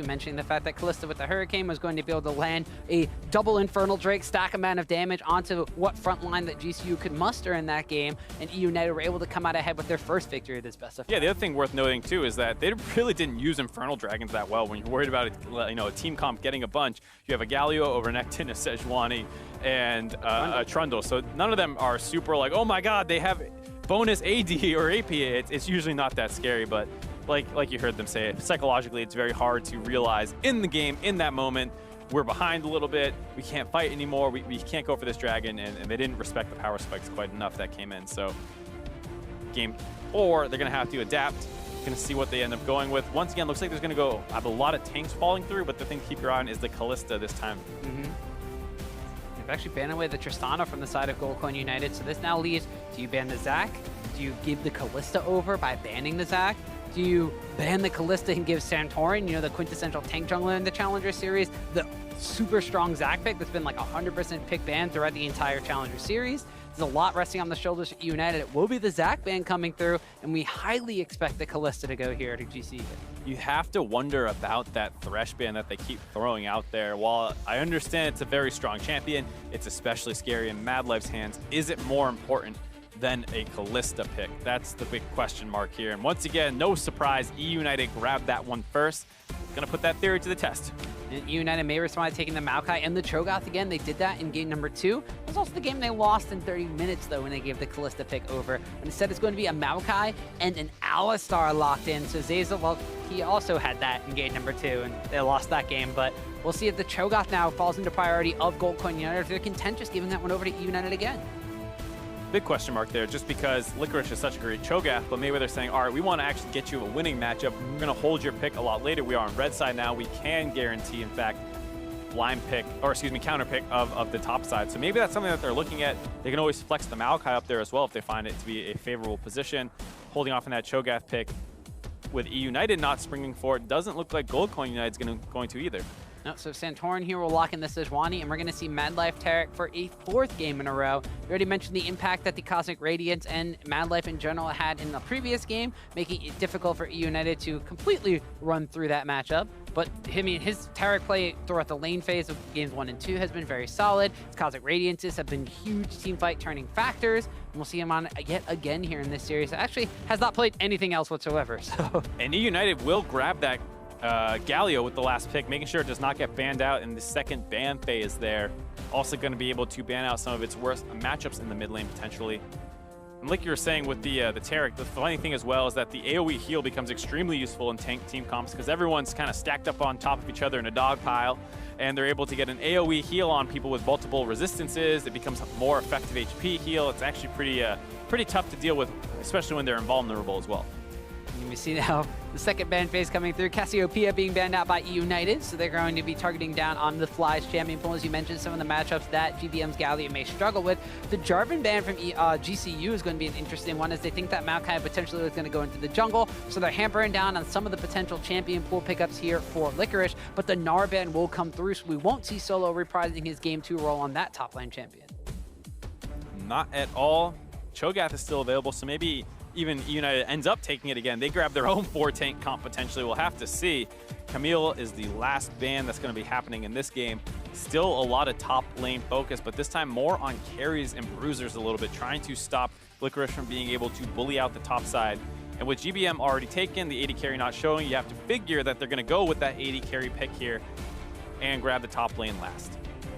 mentioning the fact that Kalista with the Hurricane was going to be able to land a double Infernal Drake, stack amount of damage onto what front line that GCU could muster in that game, and eUnited were able to come out ahead with their first victory of this best of 5. Yeah, the other thing worth noting too is that they really didn't use Infernal Dragons that well. When you're worried about a team comp getting a bunch, you have a Galio, a Renekton, a Sejuani, and a Trundle. So none of them are super like, oh my god, they have bonus AD or AP. It's usually not that scary, but like you heard them say, psychologically it's very hard to realize in the game, in that moment, we're behind a little bit, we can't fight anymore, we can't go for this dragon, and they didn't respect the power spikes quite enough that came in. So game 4, they're going to have to adapt. Going to see what they end up going with. Once again, looks like there's going to have a lot of tanks falling through, but the thing to keep your eye on is the Kalista this time. They've actually banned away the Tristana from the side of Goldcoin United, so this now leaves, do you ban the Zac? Do you give the Kalista over by banning the Zac? Do you ban the Kalista and give Santorin, the quintessential tank jungler in the Challenger Series, the super strong Zac pick that's been like 100% pick ban throughout the entire Challenger Series? There's a lot resting on the shoulders of eUnited. It will be the Zac ban coming through, and we highly expect the Kalista to go here to GC. You have to wonder about that Thresh ban that they keep throwing out there. While I understand it's a very strong champion, it's especially scary in Mad Life's hands. Is it more important than a Kalista pick? That's the big question mark here. And once again, no surprise, eUnited grabbed that one first. Gonna put that theory to the test. And eUnited may respond to taking the Maokai and the Cho'Gath again. They did that in game number 2. It was also the game they lost in 30 minutes, though, when they gave the Kalista pick over. And instead, it's going to be a Maokai and an Alistar locked in. So Zeyzal, well, he also had that in game number 2, and they lost that game. But we'll see if the Cho'Gath now falls into priority of Goldcoin United, if they're content just giving that one over to eUnited again. Big question mark there, just because Licorice is such a great Cho'Gath, but maybe they're saying, all right, we want to actually get you a winning matchup. We're going to hold your pick a lot later. We are on red side now. We can guarantee, in fact, counter pick of the top side. So maybe that's something that they're looking at. They can always flex the Maokai up there as well if they find it to be a favorable position. Holding off on that Cho'Gath pick with eUnited not springing for it, doesn't look like Goldcoin United's going to either. No, so Santorin here will lock in the Sejuani, and we're going to see Mad Life Taric for a 4th game in a row. We already mentioned the impact that the Cosmic Radiance and Mad Life in general had in the previous game, making it difficult for eUnited to completely run through that matchup. But, his Taric play throughout the lane phase of games 1 and 2 has been very solid. His Cosmic Radiances have been huge teamfight turning factors, and we'll see him on yet again here in this series. Actually, has not played anything else whatsoever. So. And eUnited will grab that Galio with the last pick, making sure it does not get banned out in the second ban phase there. Also going to be able to ban out some of its worst matchups in the mid lane potentially. And like you were saying with the Taric, the funny thing as well is that the AoE heal becomes extremely useful in tank team comps because everyone's kind of stacked up on top of each other in a dog pile, and they're able to get an AoE heal on people with multiple resistances. It becomes a more effective HP heal. It's actually pretty tough to deal with, especially when they're invulnerable as well. And we see now the second ban phase coming through. Cassiopeia being banned out by eUnited, so they're going to be targeting down on the Fly's champion pool. As you mentioned, some of the matchups that GBM's Galio may struggle with. The Jarvan ban from GCU is going to be an interesting one, as they think that Maokai potentially is going to go into the jungle, so they're hampering down on some of the potential champion pool pickups here for Licorice, but the Gnar ban will come through, so we won't see Solo reprising his game 2 role on that top lane champion. Not at all. Cho'Gath is still available, so maybe even eUnited ends up taking it again. They grab their own 4-tank comp potentially. We'll have to see. Camille is the last ban that's going to be happening in this game. Still a lot of top lane focus, but this time more on carries and bruisers a little bit, trying to stop Licorice from being able to bully out the top side. And with GBM already taken, the 80 carry not showing, you have to figure that they're going to go with that 80 carry pick here and grab the top lane last.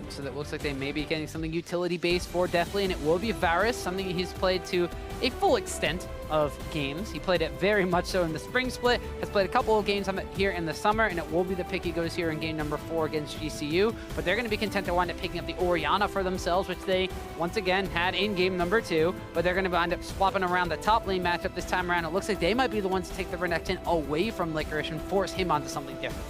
So that looks like they may be getting something utility-based for Deathly, and it will be Varus, something he's played to a full extent of games. He played it very much so in the spring split, has played a couple of games here in the summer, and it will be the pick he goes here in game number 4 against GCU. But they're going to be content to wind up picking up the Orianna for themselves, which they, once again, had in game number 2. But they're going to wind up swapping around the top lane matchup this time around. It looks like they might be the ones to take the Renekton away from Licorice and force him onto something different.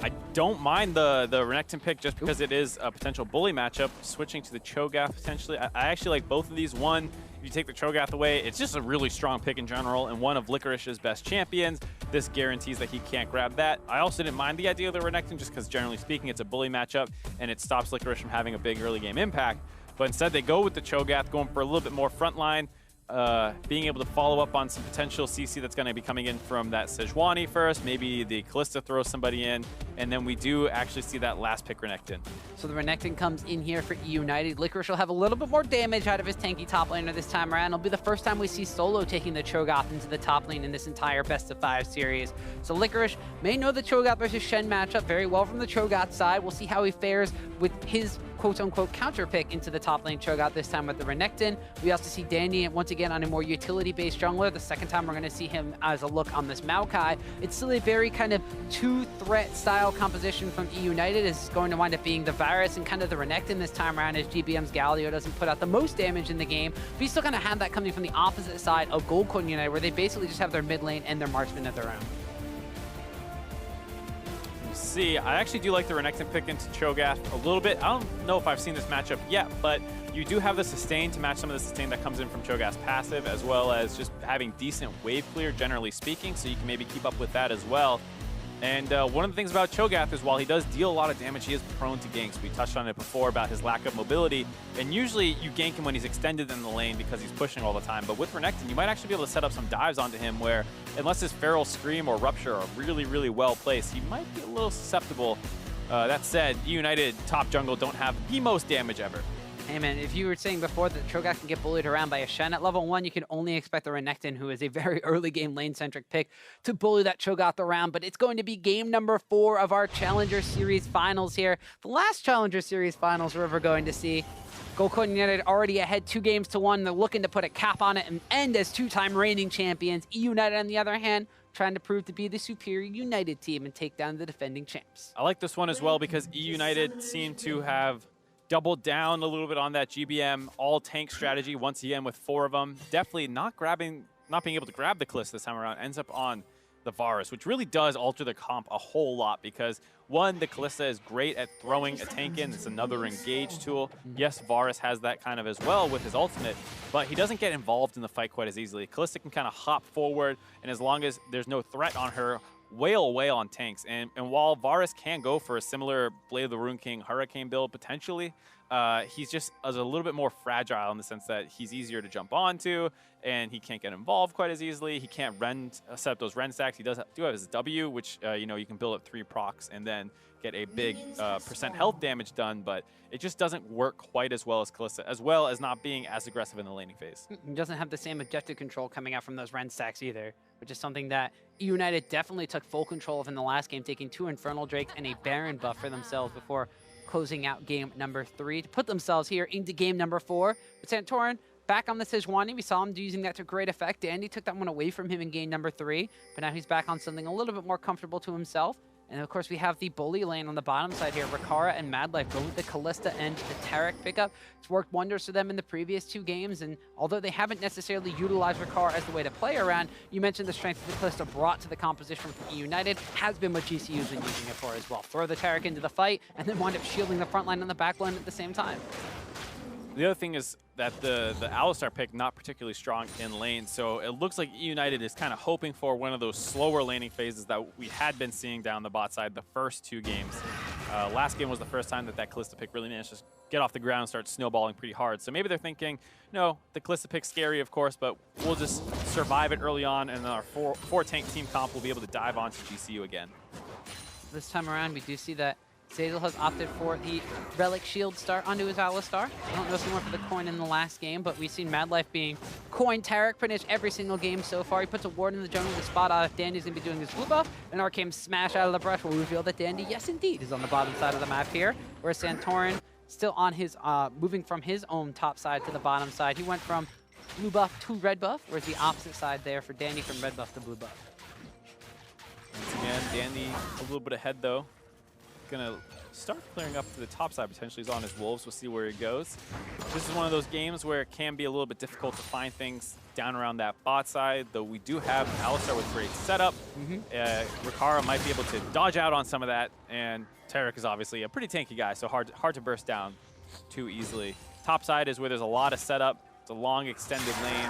I don't mind the Renekton pick just because it is a potential bully matchup. Switching to the Cho'Gath potentially. I actually like both of these. One, if you take the Cho'Gath away, it's just a really strong pick in general and one of Licorice's best champions. This guarantees that he can't grab that. I also didn't mind the idea of the Renekton just because generally speaking it's a bully matchup and it stops Licorice from having a big early game impact. But instead they go with the Cho'Gath, going for a little bit more frontline. being able to follow up on some potential CC that's going to be coming in from that Sejuani first. Maybe the Kalista throws somebody in, and then we do actually see that last pick Renekton. So the Renekton comes in here for eUnited. Licorice will have a little bit more damage out of his tanky top laner this time around. It'll be the first time we see Solo taking the Cho'Gath into the top lane in this entire best of 5 series. So Licorice may know the Cho'Gath versus Shen matchup very well from the Cho'Gath side. We'll see how he fares with his quote-unquote counter pick into the top lane Cho'Gath this time with the Renekton. We also see Dandy once again on a more utility-based jungler. The second time we're going to see him as a look on this Maokai. It's still a very kind of two-threat style composition from eUnited. Is going to wind up being the Varus and kind of the Renekton this time around, as GBM's Galio doesn't put out the most damage in the game. But you still kind of have that coming from the opposite side of Gold Coin United, where they basically just have their mid lane and their marksman of their own. See, I actually do like the Renekton pick into Cho'Gath a little bit. I don't know if I've seen this matchup yet, but you do have the sustain to match some of the sustain that comes in from Cho'Gath's passive, as well as just having decent wave clear, generally speaking, so you can maybe keep up with that as well. And one of the things about Cho'Gath is while he does deal a lot of damage, he is prone to ganks. We touched on it before about his lack of mobility, and usually you gank him when he's extended in the lane because he's pushing all the time. But with Renekton, you might actually be able to set up some dives onto him where, unless his Feral Scream or Rupture are really, really well placed, he might be a little susceptible. That said, eUnited top jungle don't have the most damage ever. Hey man, if you were saying before that Cho'Gath can get bullied around by a Shen at level 1, you can only expect the Renekton, who is a very early game lane-centric pick, to bully that Cho'Gath around. But it's going to be game number 4 of our Challenger Series Finals here. The last Challenger Series Finals we're ever going to see. Gold Coin United already ahead 2-1. They're looking to put a cap on it and end as 2-time reigning champions. eUnited, on the other hand, trying to prove to be the superior United team and take down the defending champs. I like this one as well because eUnited seem to have doubled down a little bit on that GBM all-tank strategy once again with 4 of them. Definitely not being able to grab the Kalista this time around, ends up on the Varus, which really does alter the comp a whole lot because, one, the Kalista is great at throwing a tank in. It's another engage tool. Yes, Varus has that kind of as well with his ultimate, but he doesn't get involved in the fight quite as easily. Kalista can kind of hop forward, and as long as there's no threat on her, wail away on tanks. And while Varus can go for a similar Blade of the Rune King Hurricane build potentially, he's just a little bit more fragile in the sense that he's easier to jump onto and he can't get involved quite as easily. He can't set up those Ren stacks. He do have his W, which you can build up 3 procs and then get a big percent health damage done, but it just doesn't work quite as well as Kalista, as well as not being as aggressive in the laning phase. He doesn't have the same objective control coming out from those Ren stacks either, which is something that eUnited definitely took full control of in the last game, taking 2 Infernal Drakes and a Baron buff for themselves before closing out game number 3 to put themselves here into game number 4. But Santorin back on the Sejuani. We saw him using that to great effect. Dandy took that one away from him in game number 3, but now he's back on something a little bit more comfortable to himself. And of course, we have the bully lane on the bottom side here. Rikara and Madlife go with the Kalista and the Taric pickup. It's worked wonders for them in the previous 2 games, and although they haven't necessarily utilized Rikara as the way to play around, you mentioned the strength that the Kalista brought to the composition from eUnited has been what GCU's been using it for as well. Throw the Taric into the fight, and then wind up shielding the front line and the back line at the same time. The other thing is that the Alistar pick not particularly strong in lane, so it looks like eUnited is kind of hoping for one of those slower laning phases that we had been seeing down the bot side the first 2 games. Last game was the first time that Kalista pick really managed to get off the ground and start snowballing pretty hard. So maybe they're thinking, no, the Kalista pick's scary, of course, but we'll just survive it early on, and then our 4 tank team comp will be able to dive onto GCU again. This time around, we do see that Zazel has opted for the Relic Shield start onto his Alistar. I don't know if he went for the coin in the last game, but we've seen Madlife being coin Taric pretty much every single game so far. He puts a ward in the jungle to spot out if Dandy's going to be doing his blue buff. An Arcane Smash out of the brush will reveal that Dandy, yes indeed, is on the bottom side of the map here, whereas Santorin still on his, moving from his own top side to the bottom side. He went from blue buff to red buff, whereas the opposite side there for Dandy from red buff to blue buff. Once again, Dandy a little bit ahead though. Gonna start clearing up to the top side, potentially. He's on his wolves. We'll see where he goes. This is one of those games where it can be a little bit difficult to find things down around that bot side, though we do have Alistar with great setup. Rikara might be able to dodge out on some of that, and Taric is obviously a pretty tanky guy, so hard to burst down too easily. Top side is where there's a lot of setup. It's a long extended lane.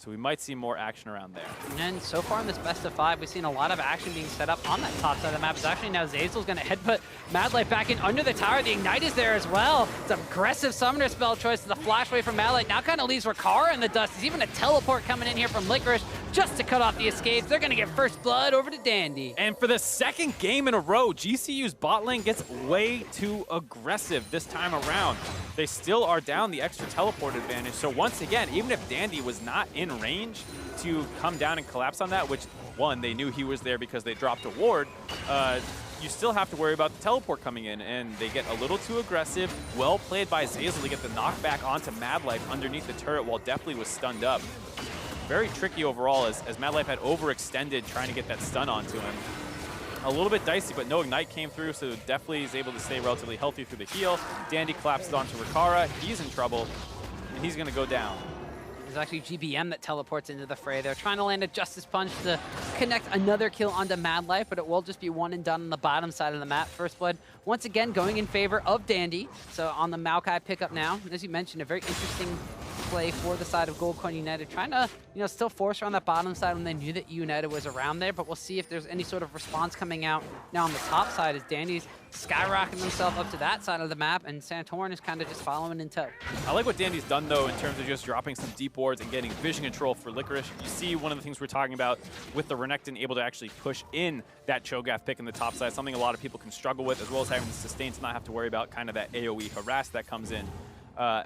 So we might see more action around there. And so far in this best of 5, we've seen a lot of action being set up on that top side of the map. It's actually now Zeyzal's going to headbutt Mad Light back in under the tower. The Ignite is there as well. It's an aggressive summoner spell choice. The flash away from Mad Light now kind of leaves Rakara in the dust. There's even a teleport coming in here from Licorice just to cut off the escapes. They're going to get first blood over to Dandy. And for the second game in a row, GCU's bot lane gets way too aggressive this time around. They still are down the extra teleport advantage. So once again, even if Dandy was not in range to come down and collapse on that, which one, they knew he was there because they dropped a ward, you still have to worry about the teleport coming in, and they get a little too aggressive. Well played by Zeyzal to get the knockback onto Mad Life underneath the turret while Deathly was stunned up. Very tricky overall as Mad Life had overextended trying to get that stun onto him. A little bit dicey, but no Ignite came through, so Deathly is able to stay relatively healthy through the heal. Dandy collapses onto Rakara. He's in trouble, and he's going to go down. There's actually GBM that teleports into the fray. They're trying to land a Justice Punch to connect another kill onto Mad Life, but it will just be one and done on the bottom side of the map. First Blood, once again, going in favor of Dandy. So on the Maokai pickup now, as you mentioned, a very interesting play for the side of Gold Coin United, trying to, still force around that bottom side when they knew that eUnited was around there, but we'll see if there's any sort of response coming out now on the top side as Dandy's skyrocketing himself up to that side of the map, and Santorin is kind of just following in tow. I like what Dandy's done, though, in terms of just dropping some deep wards and getting vision control for Licorice. You see one of the things we're talking about with the Renekton able to actually push in that Cho'Gath pick in the top side, something a lot of people can struggle with, as well as having the sustain to not have to worry about kind of that AoE harass that comes in.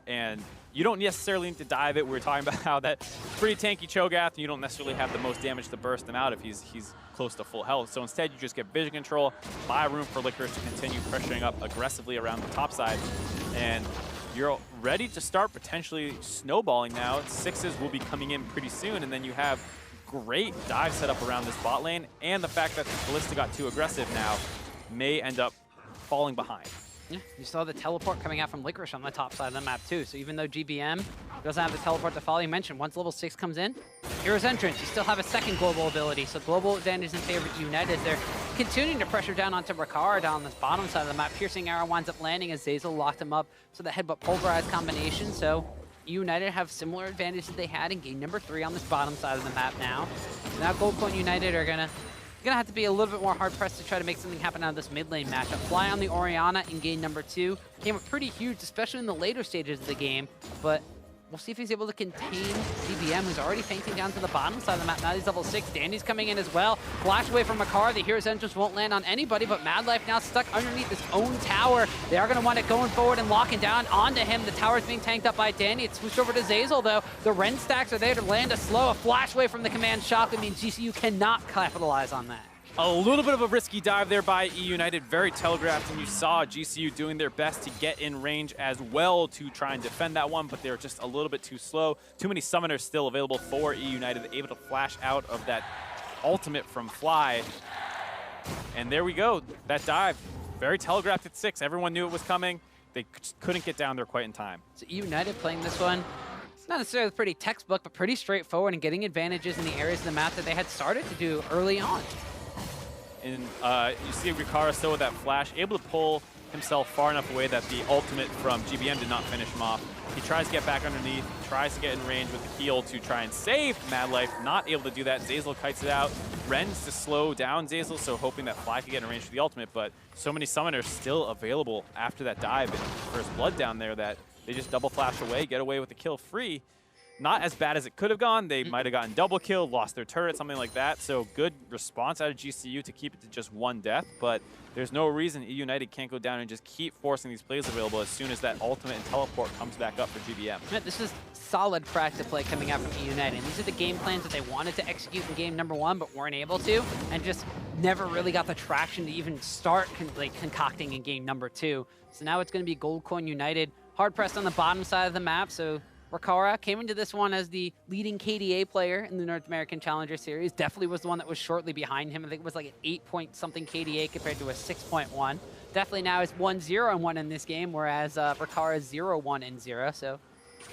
And you don't necessarily need to dive it. We were talking about how that's pretty tanky Cho'Gath, and you don't necessarily have the most damage to burst him out if he's close to full health. So instead, you just get vision control, buy room for Licorice to continue pressuring up aggressively around the top side, and you're ready to start potentially snowballing now. Sixes will be coming in pretty soon, and then you have great dive set up around this bot lane, and the fact that the Ballista got too aggressive now may end up falling behind. Yeah, you saw the teleport coming out from Licorice on the top side of the map too. So even though GBM doesn't have the teleport to follow, you mentioned once level 6 comes in, Hero's Entrance, you still have a second global ability. So global advantage in favor of eUnited. They're continuing to pressure down onto Rakara down this bottom side of the map. Piercing Arrow winds up landing as Zeyzal locked him up. So the headbutt pulverize combination. So eUnited have similar advantage that they had in game number 3 on this bottom side of the map now. So now Gold Coin United are gonna have to be a little bit more hard-pressed to try to make something happen out of this mid lane matchup. Fly on the Orianna in game number 2 came up pretty huge, especially in the later stages of the game, but we'll see if he's able to contain GBM, who's already fainting down to the bottom side of the map. Now he's level 6. Dandy's coming in as well. Flash away from Makar. The Hero's Entrance won't land on anybody, but Mad Life now stuck underneath his own tower. They are going to want it going forward and locking down onto him. The tower's being tanked up by Dandy. It's switched over to Zeyzal, though. The Ren stacks are there to land a slow. A flash away from the command shock. I mean, GCU cannot capitalize on that. A little bit of a risky dive there by eUnited, very telegraphed, and you saw GCU doing their best to get in range as well to try and defend that one, but they're just a little bit too slow. Too many summoners still available for eUnited, able to flash out of that ultimate from Fly. And there we go, that dive. Very telegraphed at 6. Everyone knew it was coming. They just couldn't get down there quite in time. So eUnited playing this one, it's not necessarily pretty textbook, but pretty straightforward and getting advantages in the areas of the map that they had started to do early on. And you see Rakara still with that flash, able to pull himself far enough away that the ultimate from GBM did not finish him off. He tries to get back underneath, tries to get in range with the heal to try and save Mad Life, not able to do that. Zeyzal kites it out, Ren's to slow down Zeyzal, so hoping that Fly can get in range for the ultimate, but so many summoners still available after that dive and First Blood down there that they just double flash away, get away with the kill free. Not as bad as it could have gone. They might have gotten double kill, lost their turret, something like that. So good response out of GCU to keep it to just 1 death. But there's no reason eUnited can't go down and just keep forcing these plays available as soon as that ultimate and teleport comes back up for GBM. This is solid practice play coming out from eUnited. And these are the game plans that they wanted to execute in game number 1, but weren't able to, and just never really got the traction to even start concocting in game number 2. So now it's going to be Gold Coin United hard pressed on the bottom side of the map. So Rakara came into this one as the leading KDA player in the North American Challenger Series. Definitely was the one that was shortly behind him. I think it was like an 8-point-something KDA compared to a 6.1. Definitely now is 1-0-1 in this game, whereas Rakara is 0-1-0. So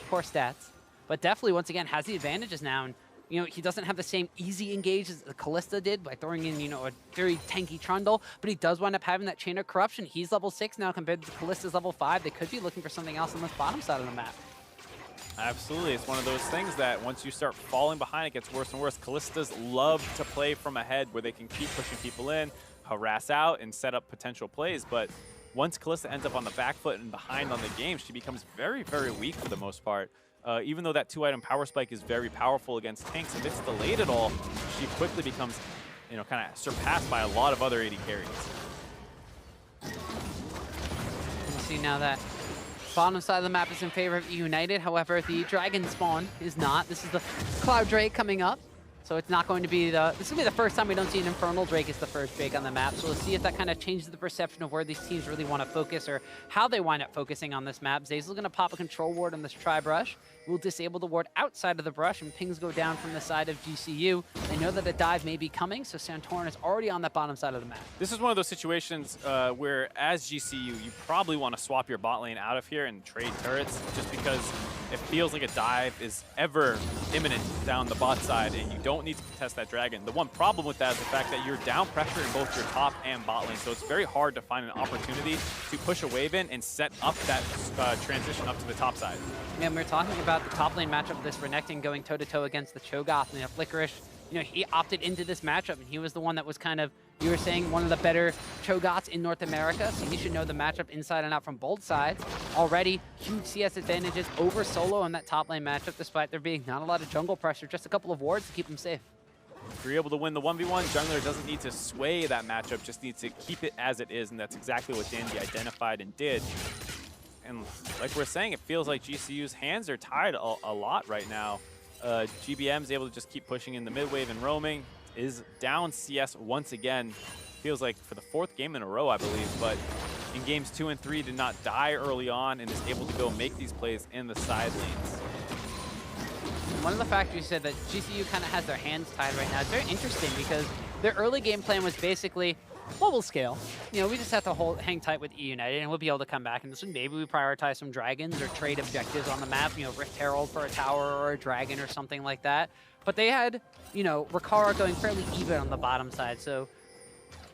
poor stats. But definitely, once again, has the advantages now. And, he doesn't have the same easy engage as the Callista did by throwing in, a very tanky Trundle, but he does wind up having that Chain of Corruption. He's level 6 now compared to Callista's level 5. They could be looking for something else on this bottom side of the map. Absolutely. It's one of those things that once you start falling behind, it gets worse and worse. Kallistas love to play from ahead where they can keep pushing people in, harass out, and set up potential plays. But once Kalista ends up on the back foot and behind on the game, she becomes very, very weak for the most part. Even though that 2-item power spike is very powerful against tanks, if it's delayed at all, she quickly becomes, you know, kind of surpassed by a lot of other AD carries. You see now that bottom side of the map is in favor of eUnited. However, the Dragon spawn is not. This is the Cloud Drake coming up. So it's not going to be this is going to be the first time we don't see an Infernal Drake as the first Drake on the map. So we'll see if that kind of changes the perception of where these teams really want to focus or how they wind up focusing on this map. Zeyzal's going to pop a control ward on this tri-brush. We'll disable the ward outside of the brush, and pings go down from the side of GCU. They know that a dive may be coming, so Santorin is already on that bottom side of the map. This is one of those situations where, as GCU, you probably want to swap your bot lane out of here and trade turrets, just because it feels like a dive is ever imminent down the bot side, and you don't need to contest that dragon. The one problem with that is the fact that you're down pressure in both your top and bot lane, so it's very hard to find an opportunity to push a wave in and set up that transition up to the top side. Yeah, we were talking about the top lane matchup of this Renekton going toe-to-toe against the Cho'Gath, and Licorice, you know, he opted into this matchup, and he was the one that was kind of, you were saying, one of the better Cho'Gaths in North America, so he should know the matchup inside and out from both sides. Already, huge CS advantages over solo in that top lane matchup, despite there being not a lot of jungle pressure, just a couple of wards to keep him safe. If you're able to win the 1v1, Jungler doesn't need to sway that matchup, just needs to keep it as it is, and that's exactly what Dandy identified and did. And like we're saying, it feels like GCU's hands are tied a lot right now. GBM's able to just keep pushing in the mid wave and roaming, is down CS once again. Feels like for the 4th game in a row, I believe, but in games 2 and 3 did not die early on and is able to go make these plays in the side lanes. One of the factors you said that GCU kind of has their hands tied right now. It's very interesting because their early game plan was basically, well, we'll scale. You know, we just have to hang tight with eUnited, and we'll be able to come back. And this one, maybe we prioritize some dragons or trade objectives on the map. You know, Rift Herald for a tower or a dragon or something like that. But they had, you know, Rakara going fairly even on the bottom side. So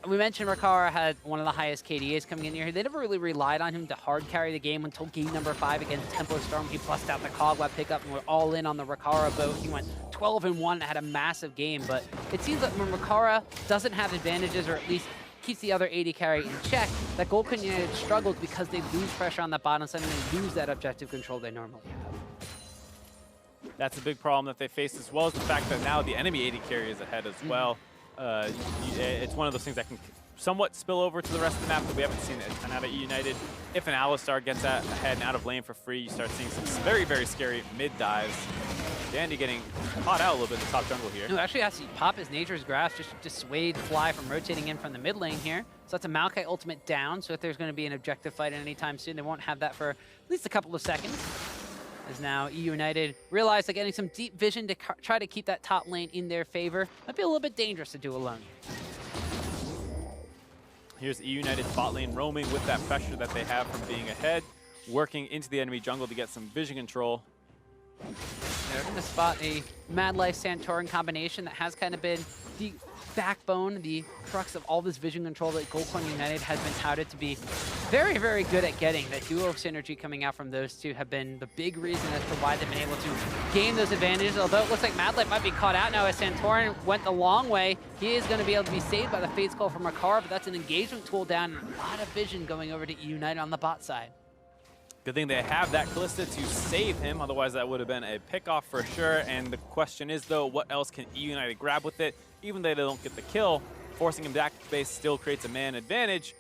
we mentioned Rakara had one of the highest KDAs coming in here. They never really relied on him to hard carry the game until game number 5 against Tempo Storm. He bust out the Cogweb pickup, and we're all in on the Rakara boat. He went 12-1 and had a massive game. But it seems that when Rakara doesn't have advantages, or at least keeps the other AD carry in check, that Gold United struggles because they lose pressure on the bottom side and they lose that objective control they normally have. That's a big problem that they face, as well as the fact that now the enemy AD carry is ahead as well. It's one of those things that can somewhat spill over to the rest of the map, but we haven't seen it a ton out of eUnited. If an Alistar gets ahead and out of lane for free, you start seeing some very, very scary mid dives. Dandy getting caught out a little bit in the top jungle here. No, actually has to pop his Nature's Grasp just to dissuade Fly from rotating in from the mid lane here. So that's a Maokai ultimate down, so if there's going to be an objective fight anytime soon, they won't have that for at least a couple of seconds. As now eUnited realize that getting some deep vision to try to keep that top lane in their favor might be a little bit dangerous to do alone. Here's eUnited's bot lane roaming with that pressure that they have from being ahead, working into the enemy jungle to get some vision control. They're going to spot a Mad Life Santorin combination that has kind of been the backbone, the crux of all this vision control that Goldcoin United has been touted to be very, very good at getting. That duo of synergy coming out from those two have been the big reason as to why they've been able to gain those advantages. Although it looks like Mad Life might be caught out now as Santorin went the long way. He is going to be able to be saved by the Fate's Call from Rakara, but that's an engagement tool down and a lot of vision going over to eUnited on the bot side. Good thing they have that Kalista to save him, otherwise that would have been a pick-off for sure. And the question is, though, what else can eUnited grab with it? Even though they don't get the kill, forcing him back to base still creates a man advantage.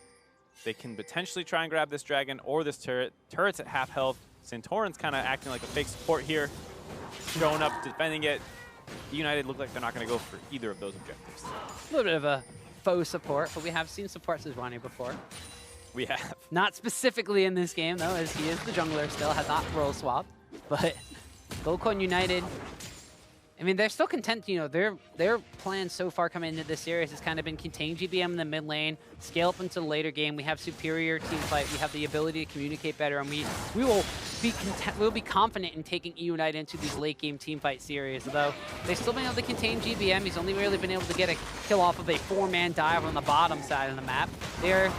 They can potentially try and grab this dragon or this turret. Turret's at half health. Santorin's kind of acting like a fake support here, showing up, defending it. eUnited look like they're not going to go for either of those objectives. A little bit of a faux support, but we have seen support Sejuani before. We have. Not specifically in this game, though, as he is the jungler still, has not role swapped. But Goldcoin United, I mean, they're still content. You know, their plan so far coming into this series has kind of been contain GBM in the mid lane, scale up into the later game. We have superior team fight. We have the ability to communicate better, and we will be content. We'll be confident in taking eUnited into these late game team fight series. Though they've still been able to contain GBM. He's only really been able to get a kill off of a 4-man dive on the bottom side of the map. They're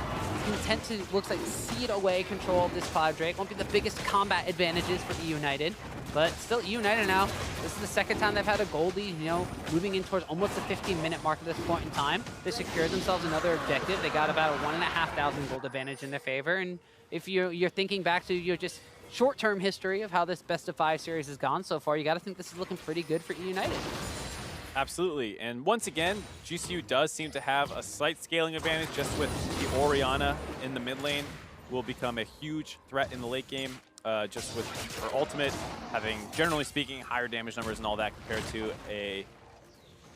content to, looks like, cede away control of this Cloud Drake. Won't be the biggest combat advantages for eUnited, but still eUnited now. This is the second time they've had a gold lead, you know, moving in towards almost the 15-minute mark at this point in time. They secured themselves another objective. They got about a 1,500 gold advantage in their favor, and if you're thinking back to your just short-term history of how this best-of-5 series has gone so far, you got to think this is looking pretty good for eUnited. Absolutely, and once again, GCU does seem to have a slight scaling advantage just with the Orianna in the mid lane will become a huge threat in the late game, just with her ultimate having, generally speaking, higher damage numbers and all that compared to a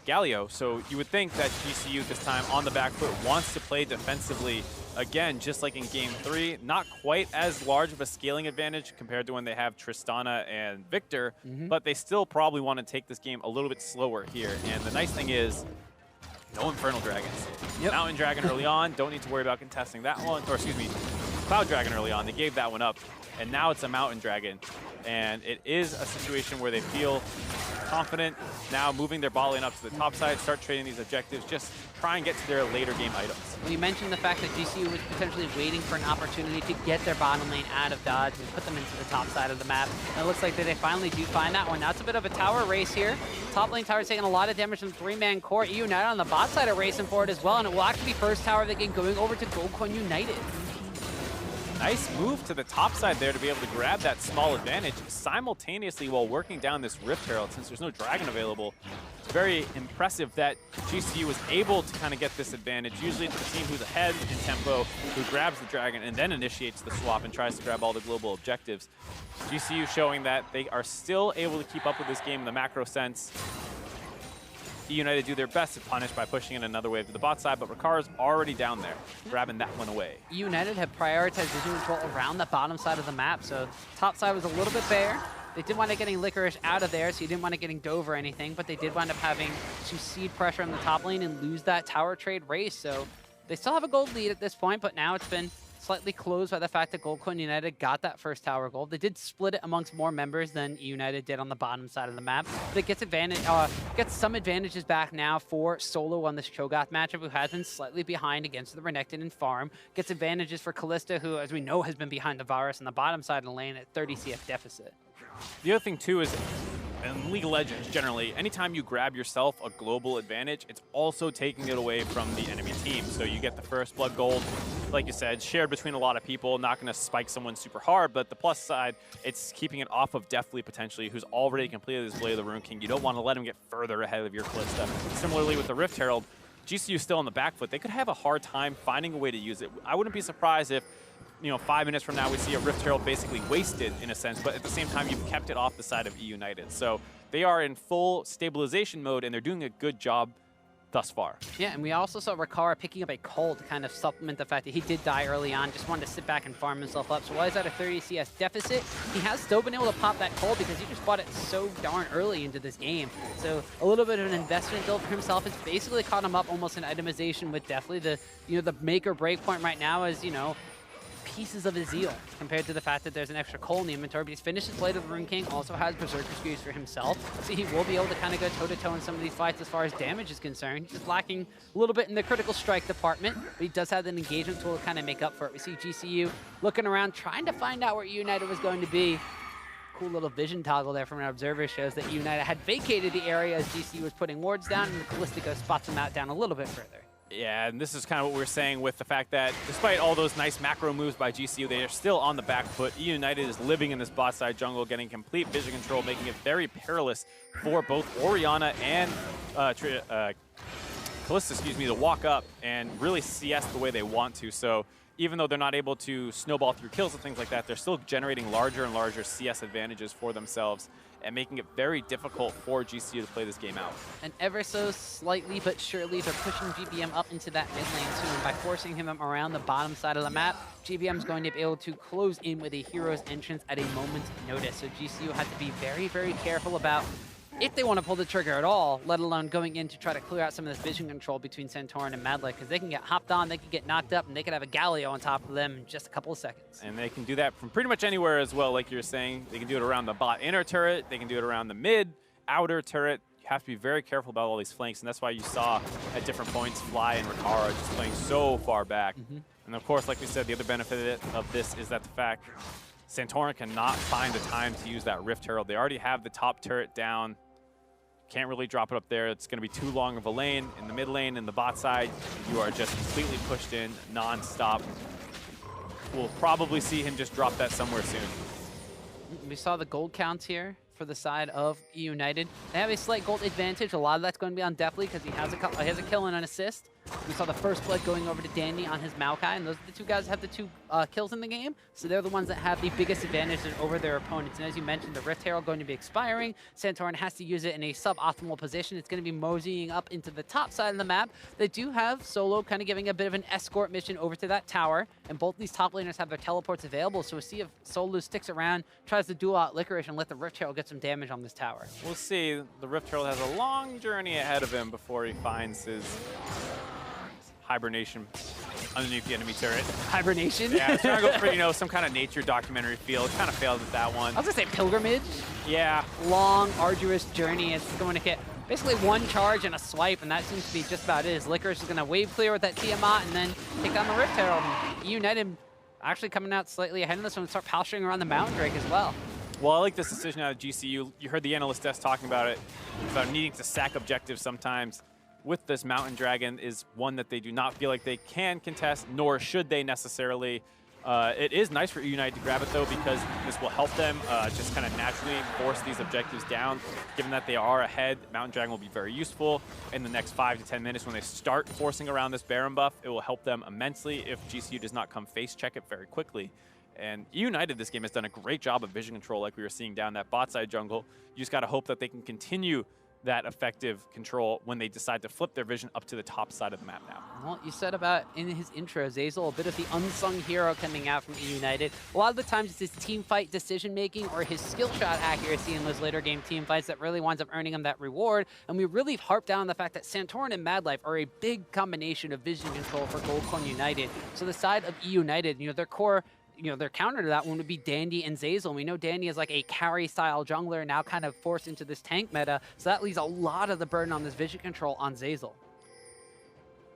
Galio. So you would think that GCU this time on the back foot wants to play defensively again, just like in game 3. Not quite as large of a scaling advantage compared to when they have Tristana and Victor, but they still probably want to take this game a little bit slower here. And the nice thing is, no Infernal Dragons. Mountain Dragon early on, don't need to worry about contesting that one, or excuse me, Cloud Dragon early on. They gave that one up, and now it's a Mountain Dragon. And it is a situation where they feel confident now moving their bot lane up to the top side, start trading these objectives, just try and get to their later game items. Well, you mentioned the fact that GCU was potentially waiting for an opportunity to get their bottom lane out of dodge and put them into the top side of the map. And it looks like that they finally do find that one. Now it's a bit of a tower race here. Top lane tower's taking a lot of damage from 3-man core. eUnited on the bot side are racing for it as well, and it will actually be first tower of the game going over to Goldcoin United. Nice move to the top side there to be able to grab that small advantage simultaneously while working down this Rift Herald since there's no dragon available. It's very impressive that GCU was able to kind of get this advantage. Usually it's the team who's ahead in tempo who grabs the dragon and then initiates the swap and tries to grab all the global objectives. GCU showing that they are still able to keep up with this game in the macro sense. eUnited do their best to punish by pushing in another wave to the bot side, but Ricard's already down there, grabbing that one away. eUnited have prioritized vision control around the bottom side of the map, so top side was a little bit bare. They did wind up getting Licorice out of there, so you didn't wind up getting Dove or anything, but they did wind up having to cede pressure on the top lane and lose that tower trade race, so they still have a gold lead at this point, but now it's been slightly closed by the fact that Goldcoin United got that first tower gold. They did split it amongst more members than eUnited did on the bottom side of the map, but it gets some advantages back now for Solo on this Cho'Gath matchup, who has been slightly behind against the Renekton and farm. Gets advantages for Kalista, who, as we know, has been behind the Varus on the bottom side of the lane at 30 CF deficit. The other thing, too, is in League of Legends, generally, anytime you grab yourself a global advantage, it's also taking it away from the enemy team. So you get the first blood gold, like you said, shared between a lot of people, not going to spike someone super hard, but the plus side, it's keeping it off of Deathly, potentially, who's already completed his Blade of the Rune King. You don't want to let him get further ahead of your Kalista. Similarly with the Rift Herald, GCU is still on the back foot. They could have a hard time finding a way to use it. I wouldn't be surprised if, 5 minutes from now we see a Rift Herald basically wasted in a sense, but at the same time you've kept it off the side of eUnited. So they are in full stabilization mode and they're doing a good job thus far. Yeah, and we also saw Ricard picking up a call to kind of supplement the fact that he did die early on, just wanted to sit back and farm himself up. So while he's at a 30 CS deficit, he has still been able to pop that call because he just bought it so darn early into this game. So a little bit of an investment build for himself. It's basically caught him up almost in itemization with Deathly. The make or break point right now is, pieces of his zeal compared to the fact that there's an extra coal in the inventory, but he's finished his Blade of the Rune King, also has Berserker Skews for himself, so he will be able to kind of go toe-to-toe in some of these fights as far as damage is concerned. He's just lacking a little bit in the critical strike department, but he does have an engagement tool to kind of make up for it. We see GCU looking around, trying to find out where eUnited was going to be. Cool little vision toggle there from an observer shows that eUnited had vacated the area as GCU was putting wards down, and the Callistico spots them out down a little bit further. Yeah, and this is kind of what we were saying with the fact that despite all those nice macro moves by GCU, they are still on the back foot. eUnited is living in this bot side jungle, getting complete vision control, making it very perilous for both Orianna and Kalista, to walk up and really CS the way they want to. So even though they're not able to snowball through kills and things like that, they're still generating larger and larger CS advantages for themselves and making it very difficult for GCU to play this game out. And ever so slightly but surely, they're pushing GBM up into that mid lane too, and by forcing him around the bottom side of the map, GBM is going to be able to close in with a hero's entrance at a moment's notice. So GCU had to be very, very careful about if they want to pull the trigger at all, let alone going in to try to clear out some of this vision control between Santorin and Madlick, because they can get hopped on, they can get knocked up, and they could have a Galio on top of them in just a couple of seconds. And they can do that from pretty much anywhere as well, like you're saying. They can do it around the bot inner turret, they can do it around the mid, outer turret. have to be very careful about all these flanks, and that's why you saw at different points Fly and Rikara just playing so far back. And of course, like we said, the other benefit of this is that the fact Santorin cannot find the time to use that Rift Herald. They already have the top turret down. Can't really drop it up there. It's going to be too long of a lane. In the mid lane and the bot side, you are just completely pushed in non-stop. We'll probably see him just drop that somewhere soon. We saw the gold counts here for the side of eUnited. They have a slight gold advantage. A lot of that's going to be on Deathly because he has a kill and an assist. We saw the first blood going over to Dandy on his Maokai, and those are the two guys that have the two kills in the game. So they're the ones that have the biggest advantage over their opponents. And as you mentioned, the Rift Herald going to be expiring. Santorin has to use it in a suboptimal position. It's going to be moseying up into the top side of the map. They do have Solo kind of giving a bit of an escort mission over to that tower, and both these top laners have their teleports available. So we'll see if Solo sticks around, tries to duel out Licorice, and let the Rift Herald get some damage on this tower. We'll see. The Rift Herald has a long journey ahead of him before he finds his hibernation underneath the enemy turret. Hibernation? Yeah, I was trying to go for, you know, some kind of nature documentary feel. It kind of failed at that one. I was going to say pilgrimage. Yeah. Long, arduous journey. It's going to get basically one charge and a swipe, and that seems to be just about it. Licorice is going to wave clear with that Tiamat and then take down the Rift Herald. And eUnited actually coming out slightly ahead of this one and start posturing around the Mountain Drake as well. Well, I like this decision out of GCU. You heard the analyst desk talking about it, about needing to sack objectives sometimes. With this Mountain Dragon is one that they do not feel like they can contest, nor should they necessarily. It is nice for eUnited to grab it, though, because this will help them just kind of naturally force these objectives down. Given that they are ahead, Mountain Dragon will be very useful in the next 5 to 10 minutes when they start forcing around this Baron buff. It will help them immensely if GCU does not come face check it very quickly. And eUnited this game has done a great job of vision control like we were seeing down that bot side jungle. You just got to hope that they can continue that effective control when they decide to flip their vision up to the top side of the map now. Well, you said about in his intro, Zeyzal, a bit of the unsung hero coming out from eUnited. A lot of the times it's his team fight decision making or his skill shot accuracy in those later game team fights that really winds up earning him that reward. And we really harp down on the fact that Santorin and Madlife are a big combination of vision control for Goldcorn United. So the side of eUnited, you know, their core, you know, their counter to that one would be Dandy and Zeyzal. We know Dandy is like a carry-style jungler, now kind of forced into this tank meta, so that leaves a lot of the burden on this vision control on Zeyzal.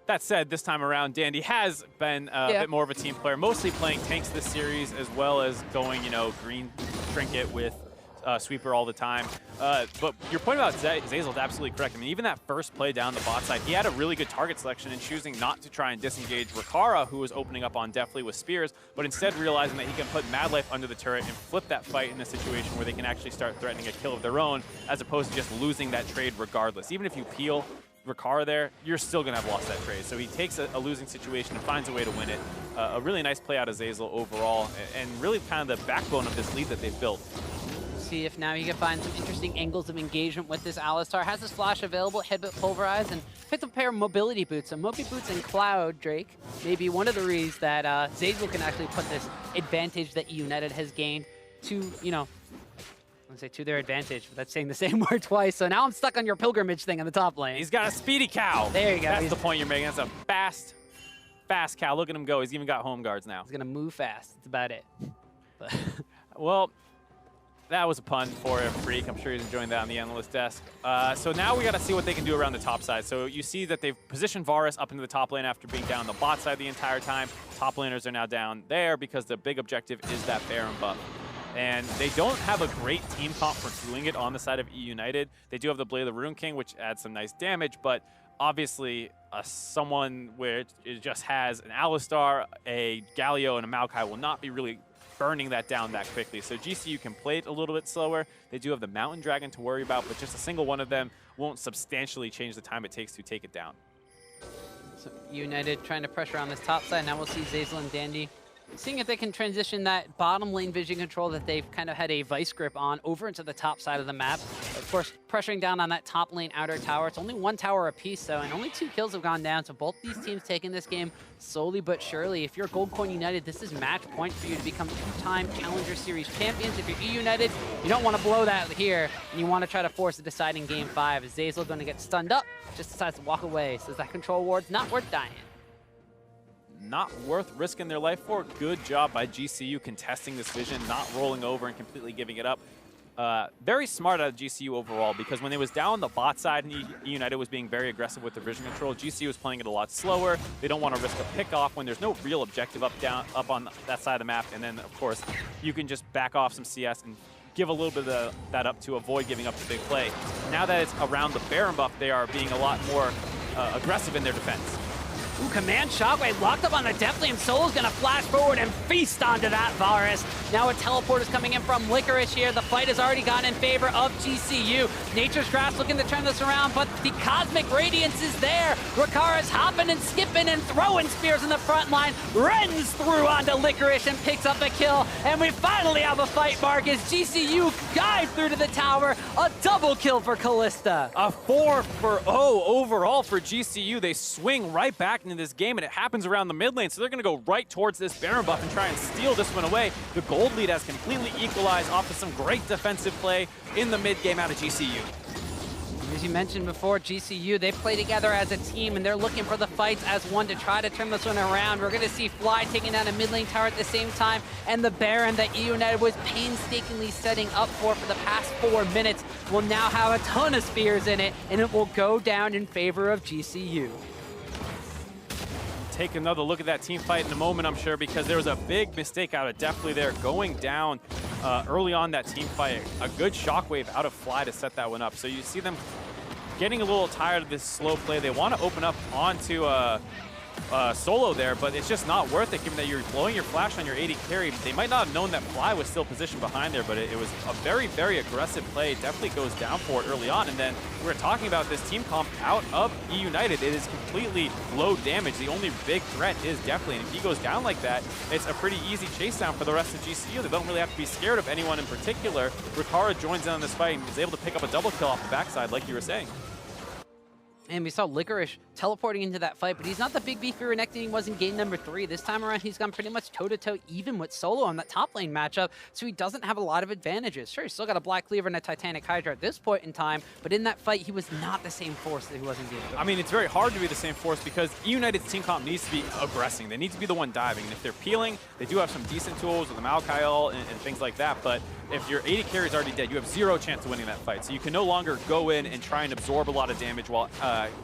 That said, this time around, Dandy has been a bit more of a team player, mostly playing tanks this series, as well as going, you know, green trinket with Sweeper all the time. But your point about Zeyzal is absolutely correct. I mean, even that first play down the bot side, he had a really good target selection in choosing not to try and disengage Rikara, who was opening up on Deathly with spears, but instead realizing that he can put Madlife under the turret and flip that fight in a situation where they can actually start threatening a kill of their own, as opposed to just losing that trade regardless. Even if you peel Rikara there, you're still going to have lost that trade. So he takes a losing situation and finds a way to win it. A really nice play out of Zeyzal overall, and really kind of the backbone of this lead that they've built. See if now he can find some interesting angles of engagement with this Alistar. Has his flash available, headbutt pulverize, and picked up a pair of mobility boots. So mobility boots and Cloud Drake may be one of the reasons that Zeyzal can actually put this advantage that eUnited has gained to, you know, I'm gonna say to their advantage, but that's saying the same word twice. So now I'm stuck on your pilgrimage thing in the top lane. He's got a speedy cow. There you go. That's the point you're making. That's a fast cow. Look at him go. He's even got home guards now. He's gonna move fast. That's about it. But well, that was a pun for a freak. I'm sure he's enjoying that on the analyst desk. So now we got to see what they can do around the top side. So you see that they've positioned Varus up into the top lane after being down the bot side the entire time. Top laners are now down there because the big objective is that Baron buff. And they don't have a great team comp for doing it on the side of eUnited. They do have the Blade of the Rune King, which adds some nice damage, but obviously someone where it just has an Alistar, a Galio, and a Maokai will not be really burning that down that quickly. So GCU can play it a little bit slower. They do have the Mountain Dragon to worry about, but just a single one of them won't substantially change the time it takes to take it down. So eUnited trying to pressure on this top side. Now we'll see Zeyzal and Dandy seeing if they can transition that bottom lane vision control that they've kind of had a vice grip on over into the top side of the map. Of course, pressuring down on that top lane outer tower. It's only one tower apiece, though, and only 2 kills have gone down. So both these teams taking this game slowly but surely. If you're Goldcorn United, this is match point for you to become 2-time Challenger Series champions. If you're eUnited, you don't want to blow that here, and you want to try to force a deciding game 5. Is Zeyzal going to get stunned up? Just decides to walk away. Says that control ward's not worth dying. Not worth risking their life for. Good job by GCU contesting this vision, not rolling over and completely giving it up. very smart out of GCU overall, because when they was down the bot side and eUnited was being very aggressive with the vision control, GCU was playing it a lot slower. They don't want to risk a pick off when there's no real objective up on that side of the map. And then, of course, you can just back off some CS and give a little bit of that up to avoid giving up the big play. Now that it's around the Baron buff, they are being a lot more aggressive in their defense. Ooh, Command Shockwave locked up on the Deathly, and Solo's gonna flash forward and feast onto that Varus. Now a teleport is coming in from Licorice here. The fight has already gone in favor of GCU. Nature's Grasp looking to turn this around, but the Cosmic Radiance is there. Rakara's hopping and skipping and throwing spears in the front line. Rens through onto Licorice and picks up the kill. And we finally have a fight, Mark, as GCU dive through to the tower. A double kill for Callista. A 4-0 overall for GCU. They swing right back into this game, and it happens around the mid lane, so they're going to go right towards this Baron buff and try and steal this one away. The gold lead has completely equalized off of some great defensive play in the mid game out of GCU. As you mentioned before, GCU, they play together as a team, and they're looking for the fights as one to try to turn this one around. We're going to see Fly taking down a mid lane tower at the same time, and the Baron that eUnited was painstakingly setting up for the past 4 minutes will now have a ton of spears in it, and it will go down in favor of GCU. Take another look at that team fight in a moment, I'm sure, because there was a big mistake out of Deathly there going down early on that team fight. A good shockwave out of Fly to set that one up. So you see them getting a little tired of this slow play. They want to open up onto Solo there, but it's just not worth it given that you're blowing your flash on your 80 carry. They might not have known that Fly was still positioned behind there, but it was a very, very aggressive play. Definitely goes down for it early on, and then we're talking about this team comp out of eUnited. It is completely low damage. The only big threat is Deathly, and if he goes down like that, it's a pretty easy chase down for the rest of GCU. They don't really have to be scared of anyone in particular. Rakara joins in on this fight and is able to pick up a double kill off the backside, like you were saying. And we saw Licorice teleporting into that fight, but he's not the big beefy Renekton he was in game number 3. This time around, he's gone pretty much toe-to-toe even with Solo on that top lane matchup, so he doesn't have a lot of advantages. Sure, he's still got a Black Cleaver and a Titanic Hydra at this point in time, but in that fight, he was not the same force that he was in game 3. I mean, it's very hard to be the same force because eUnited's team comp needs to be aggressing. They need to be the one diving, and if they're peeling, they do have some decent tools with the Maokai and things like that, but if your 80 carry is already dead, you have 0 chance of winning that fight. So you can no longer go in and try and absorb a lot of damage while,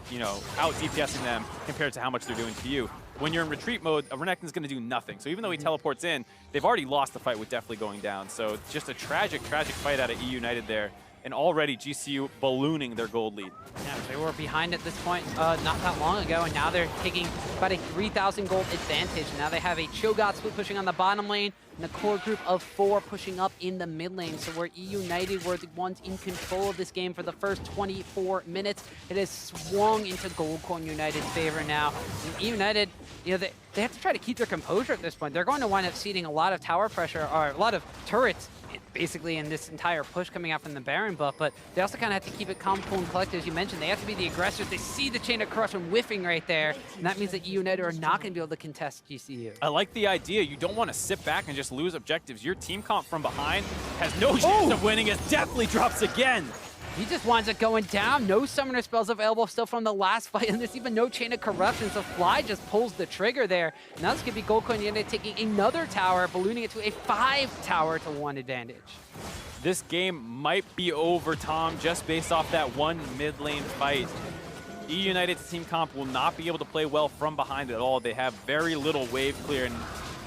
you know, out DPSing them compared to how much they're doing to you. When you're in retreat mode, a Renekton's going to do nothing. So even though he teleports in, they've already lost the fight with Deathly going down. So just a tragic, tragic fight out of eUnited there. And already GCU ballooning their gold lead. Yeah, they were behind at this point not that long ago, and now they're taking about a 3,000 gold advantage. Now they have a Cho'Gath split pushing on the bottom lane, and a core group of 4 pushing up in the mid lane. So where eUnited were the ones in control of this game for the first 24 minutes, it has swung into Goldcorn United's favor now. And eUnited, you know, they have to try to keep their composure at this point. They're going to wind up ceding a lot of tower pressure, or a lot of turrets, basically, in this entire push coming out from the Baron buff, but they also kind of have to keep it calm, cool, and collected. As you mentioned, they have to be the aggressors. They see the Chain of Corruption whiffing right there, and that means that eUnited are not going to be able to contest GCU. I like the idea. You don't want to sit back and just lose objectives. Your team comp from behind has no chance of winning as Deathly drops again. He just winds up going down. No summoner spells available still from the last fight, and there's even no Chain of Corruption, so Fly just pulls the trigger there. Now this could be Goldcorn Unit taking another tower, ballooning it to a 5-tower-to-1 advantage. This game might be over, Tom, just based off that one mid lane fight. eUnited's team comp will not be able to play well from behind at all. They have very little wave clear and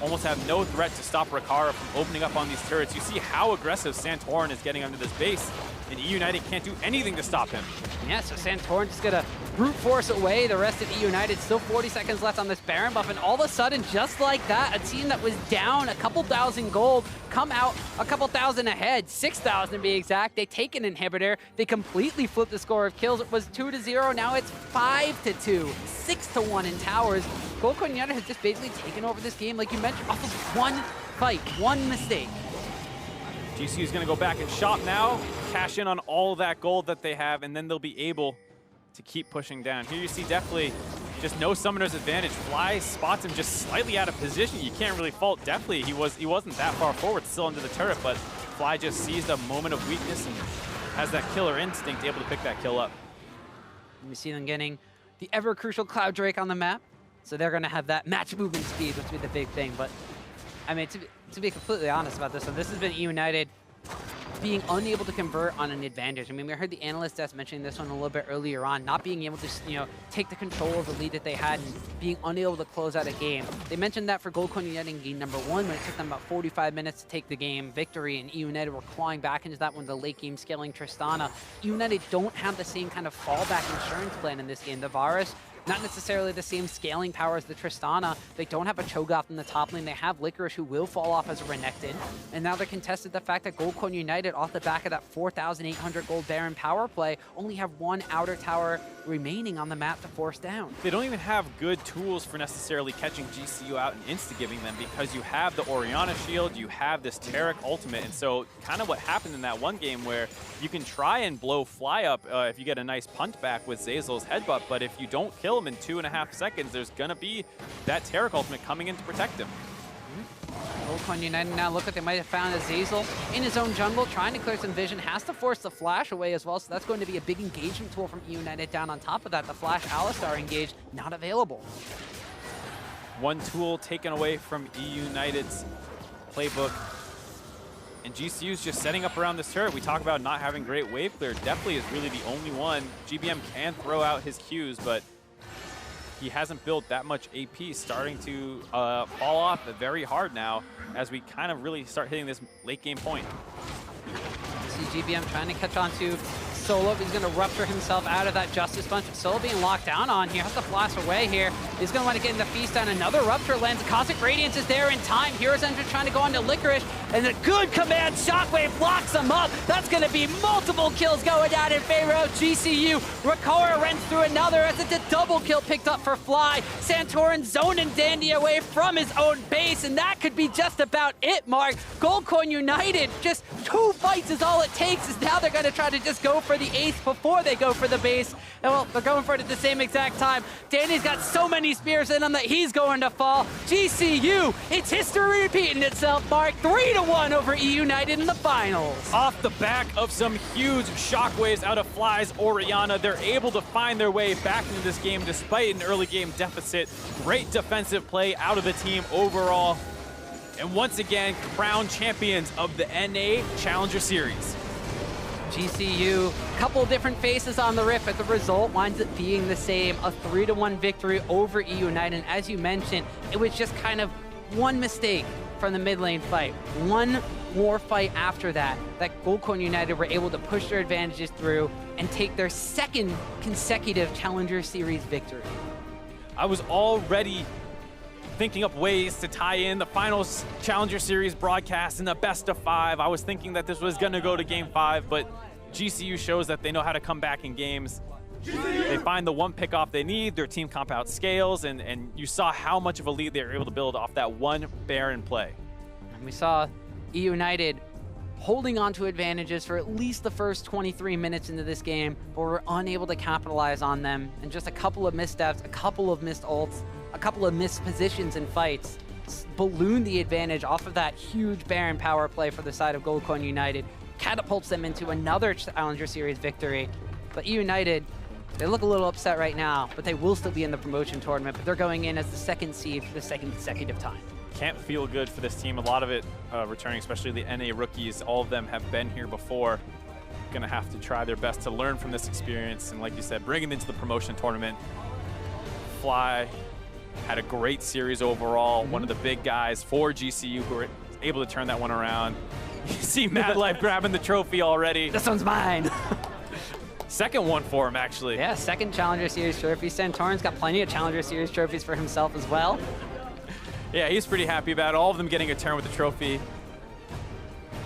almost have no threat to stop Rakara from opening up on these turrets. You see how aggressive Santorin is getting under this base, and eUnited can't do anything to stop him. Yeah, so Santorin just gonna brute force away the rest of eUnited. Still 40 seconds left on this Baron buff, and all of a sudden, just like that, a team that was down a couple thousand gold come out a couple thousand ahead, 6,000 to be exact. They take an inhibitor. They completely flip the score of kills. It was 2-0. Now it's 5-2, 6-1 in towers. Goldcorn United has just basically taken over this game, like you mentioned, off of one fight, one mistake. GCU is going to go back and shop now, cash in on all that gold that they have, and then they'll be able to keep pushing down. Here you see definitely just no summoner's advantage. Fly spots him just slightly out of position. You can't really fault Deathly. He wasn't that far forward, still under the turret, but Fly just seized a moment of weakness and has that killer instinct, able to pick that kill up. And we see them getting the ever-crucial Cloud Drake on the map, so they're going to have that match movement speed, which will be the big thing. But I mean, to be completely honest about this one, this has been eUnited being unable to convert on an advantage. I mean, we heard the analyst desk mentioning this one a little bit earlier on, not being able to, take the control of the lead that they had and being unable to close out a game. They mentioned that for Gold Coin United in game number 1, when it took them about 45 minutes to take the game victory, and eUnited were clawing back into that one, the late game scaling Tristana. eUnited don't have the same kind of fallback insurance plan in this game. The Varus, not necessarily the same scaling power as the Tristana. They don't have a Cho'Gath in the top lane. They have Licorice, who will fall off as a Renekton. And now they're contested the fact that Gold Coin United, off the back of that 4,800 gold Baron power play, only have one outer tower remaining on the map to force down. They don't even have good tools for necessarily catching GCU out and insta-giving them, because you have the Orianna shield, you have this Taric ultimate, and so kind of what happened in that one game where you can try and blow Fly up if you get a nice punt back with Zeyzal's headbutt, but if you don't kill him in 2.5 seconds, there's gonna be that Taric ultimate coming in to protect him. Gold Coin United now look what they might have found as Zeyzal in his own jungle, trying to clear some vision, has to force the flash away as well, so that's going to be a big engagement tool from eUnited. Down on top of that, the flash Alistar engaged, not available. One tool taken away from eUnited's playbook. And GCU's just setting up around this turret. We talk about not having great wave clear. Definitely is really the only one. GBM can throw out his Qs, but he hasn't built that much AP, starting to fall off very hard now as we kind of really start hitting this late game point. See GBM trying to catch on to Solo. He's going to rupture himself out of that Justice Punch. Solo being locked down on here. Has to blast away here. He's going to want to get in the feast down. Another Rupture lands. Cosmic Radiance is there in time. Hero's Engine trying to go on to Licorice. And the good command Shockwave blocks him up. That's going to be multiple kills going down in favor of GCU. Rakora runs through another as it's a double kill picked up for Fly. Santorin zoning Dandy away from his own base. And that could be just about it, Mark. Gold Coin United, just 2 fights is all it takes. Is now they're going to try to just go for the ace before they go for the base. And well, they're going for it at the same exact time. Danny's got so many spears in him that he's going to fall. GCU, it's history repeating itself, Mark. 3-1 over eUnited in the finals. Off the back of some huge shockwaves out of Fly's Orianna, they're able to find their way back into this game despite an early game deficit. Great defensive play out of the team overall. And once again, crowned champions of the NA Challenger Series. GCU, couple different faces on the Rift, but the result winds up being the same, a 3-1 victory over eUnited. And as you mentioned, it was just kind of one mistake from the mid lane fight. One more fight after that, that Gold Coin United were able to push their advantages through and take their 2nd consecutive Challenger Series victory. I was already thinking up ways to tie in the finals Challenger Series broadcast in the best of 5. I was thinking that this was going to go to game 5, but GCU shows that they know how to come back in games. They find the one pick off they need, their team comp out scales, and you saw how much of a lead they were able to build off that one Baron play. And we saw eUnited holding on to advantages for at least the first 23 minutes into this game, but were unable to capitalize on them. And just a couple of missteps, a couple of missed ults, a couple of missed positions in fights ballooned the advantage off of that huge Baron power play for the side of Gold Coin United, catapults them into another Challenger Series victory. But eUnited, they look a little upset right now, but they will still be in the promotion tournament, but they're going in as the 2nd seed for the 2nd consecutive time. Can't feel good for this team. A lot of it returning, especially the NA rookies. All of them have been here before. Gonna have to try their best to learn from this experience, and like you said, bring it into the promotion tournament. Fly had a great series overall. One of the big guys for GCU who were able to turn that one around. You see Mad Life grabbing the trophy already. This one's mine. 2nd one for him, actually. Yeah, 2nd Challenger Series trophy. Santorin's got plenty of Challenger Series trophies for himself as well. Yeah, he's pretty happy about it. All of them getting a turn with the trophy.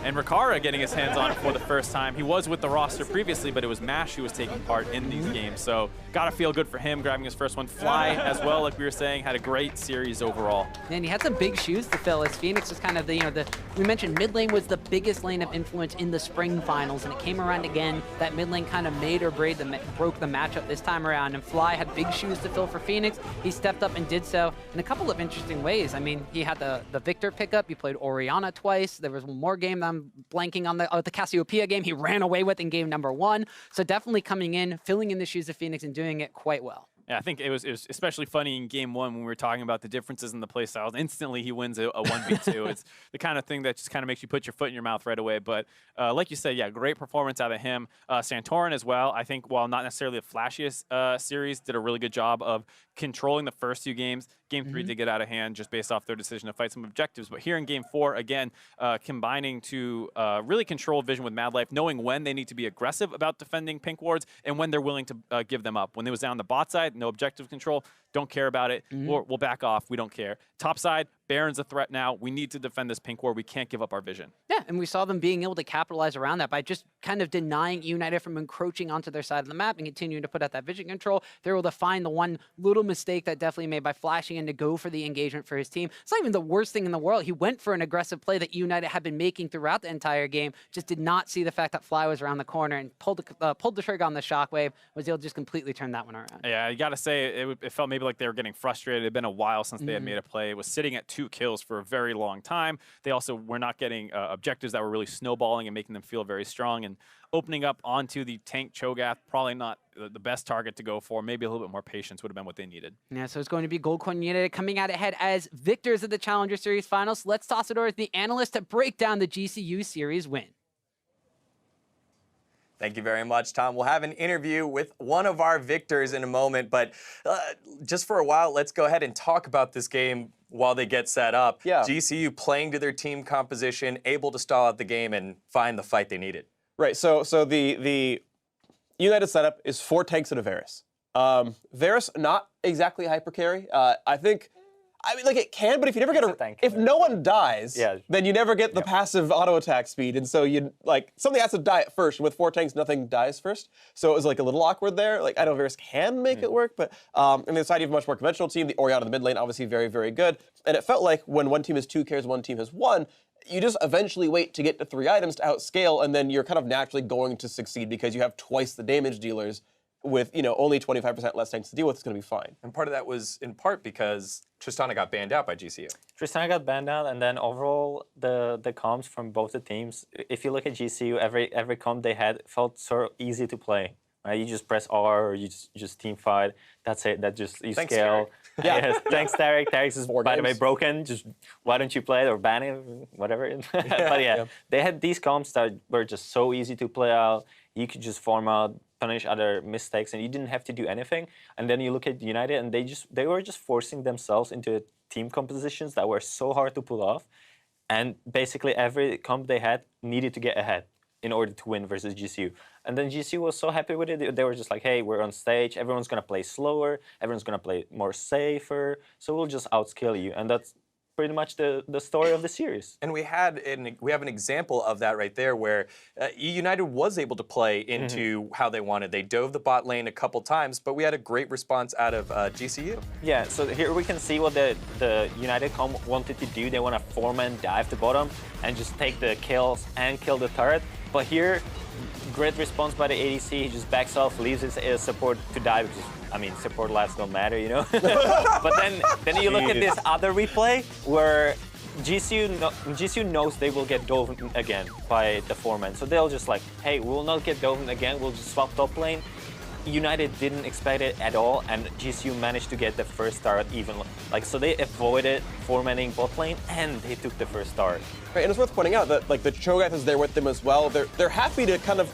And Rakara getting his hands on it for the first time. He was with the roster previously, but it was Mash who was taking part in these games. So gotta feel good for him grabbing his first one. Fly as well, like we were saying, had a great series overall. And he had some big shoes to fill as Phoenix was kind of the, we mentioned mid lane was the biggest lane of influence in the spring finals, and it came around again. That mid lane kind of made or broke the matchup this time around, and Fly had big shoes to fill for Phoenix. He stepped up and did so in a couple of interesting ways. I mean, he had the Victor pickup. He played Orianna twice. There was one more game that I'm blanking on, the Cassiopeia game he ran away with in game number 1. So definitely coming in, filling in the shoes of Phoenix and doing it quite well. Yeah, I think it was especially funny in game one when we were talking about the differences in the play styles. Instantly, he wins a 1v2. It's the kind of thing that just kind of makes you put your foot in your mouth right away. But like you said, yeah, great performance out of him. Santorin as well, I think, while not necessarily the flashiest series, did a really good job of controlling the first 2 games. Game 3 did get out of hand just based off their decision to fight some objectives. But here in game 4, again, combining to really control vision with Mad Life, knowing when they need to be aggressive about defending pink wards and when they're willing to give them up. When it was down the bot side, no objective control, don't care about it. We'll back off. We don't care. Top side, Baron's a threat now. We need to defend this pink ward. We can't give up our vision. Yeah, and we saw them being able to capitalize around that by just kind of denying eUnited from encroaching onto their side of the map and continuing to put out that vision control. They're able to find the one little mistake that definitely made by flashing in to go for the engagement for his team. It's not even the worst thing in the world. He went for an aggressive play that eUnited had been making throughout the entire game, just did not see the fact that Fly was around the corner and pulled the trigger on the shockwave, was able to just completely turn that one around. Yeah, you got to say, it felt maybe like they were getting frustrated. It had been a while since they had made a play. It was sitting at 2 kills for a very long time. They also were not getting objectives that were really snowballing and making them feel very strong. And opening up onto the tank Cho'Gath, probably not the best target to go for. Maybe a little bit more patience would have been what they needed. Yeah, so it's going to be Gold Coin United coming out ahead as victors of the Challenger Series Finals. Let's toss it over to the analyst to break down the GCU Series win. Thank you very much, Tom. We'll have an interview with one of our victors in a moment, but just for a while, let's go ahead and talk about this game while they get set up. Yeah. GCU playing to their team composition, able to stall out the game and find the fight they needed. Right, so the United setup is 4 tanks and a Varus. Varus, not exactly hyper carry. I mean, like, it can, but if you never get if no one dies, then you never get the passive auto attack speed, and so something has to die at first. With 4 tanks, nothing dies first, so it was like a little awkward there. Like, I know Varus can make it work, but on the side you have a much more conventional team. The Orianna in the mid lane, obviously very, very good, and it felt like when one team has 2 carries, one team has 1, you just eventually wait to get to 3 items to outscale, and then you're kind of naturally going to succeed because you have twice the damage dealers with, only 25% less tanks to deal with. It's going to be fine. And part of that was in part because Tristana got banned out by GCU. Tristana got banned out, and then overall the comps from both the teams, if you look at GCU, every comp they had felt so easy to play. Right? You just press R, or you just team fight. That's it. That just you Thanks, scale. Yes. Thanks, Tarek. Tarek is, by the way, broken. Just why don't you play it or ban it, whatever. But yeah, they had these comps that were just so easy to play out. You could just form out, punish other mistakes, and you didn't have to do anything. And then you look at United, and they were just forcing themselves into team compositions that were so hard to pull off. And basically every comp they had needed to get ahead in order to win versus GCU. And then GCU was so happy with it. They were just like, hey, we're on stage. Everyone's going to play slower. Everyone's going to play more safer. So we'll just outscale you. And that's pretty much the story of the series. And we have an example of that right there where eUnited was able to play into how they wanted. They dove the bot lane a couple times, but we had a great response out of GCU. Yeah, so here we can see what the United comp wanted to do. They want to 4-man dive to bottom and just take the kills and kill the turret. But here, great response by the ADC. He just backs off, leaves his support to die, because, I mean, support lives don't matter, But then you look at this other replay where GCU knows they will get dove again by the 4-man. So they'll just like, hey, we will not get dove again. We'll just swap top lane. United didn't expect it at all, and GCU managed to get the first start even. So they avoided 4-manning bot lane, and they took the first start. Right, and it's worth pointing out that the Cho'Gath is there with them as well. They're happy to kind of,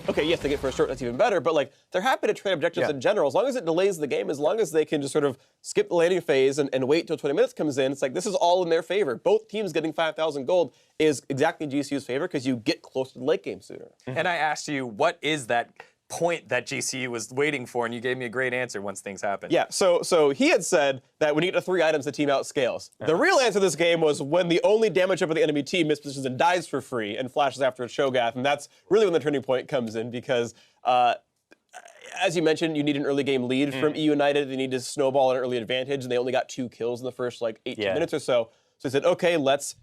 okay, yes, they get first start, that's even better, but they're happy to trade objectives in general, as long as it delays the game, as long as they can just sort of skip the laning phase and wait till 20 minutes comes in. It's like, this is all in their favor. Both teams getting 5,000 gold is exactly GCU's favor because you get close to the late game sooner. And I asked you, what is that point that GCU was waiting for, and you gave me a great answer once things happened. Yeah, so he had said that when you get to 3 items, the team outscales. The real answer to this game was when the only damage up of the enemy team mispositions and dies for free and flashes after a Cho'Gath, and that's really when the turning point comes in because, as you mentioned, you need an early game lead from eUnited. They need to snowball an early advantage, and they only got 2 kills in the first 18 minutes or so. So he said, okay, let's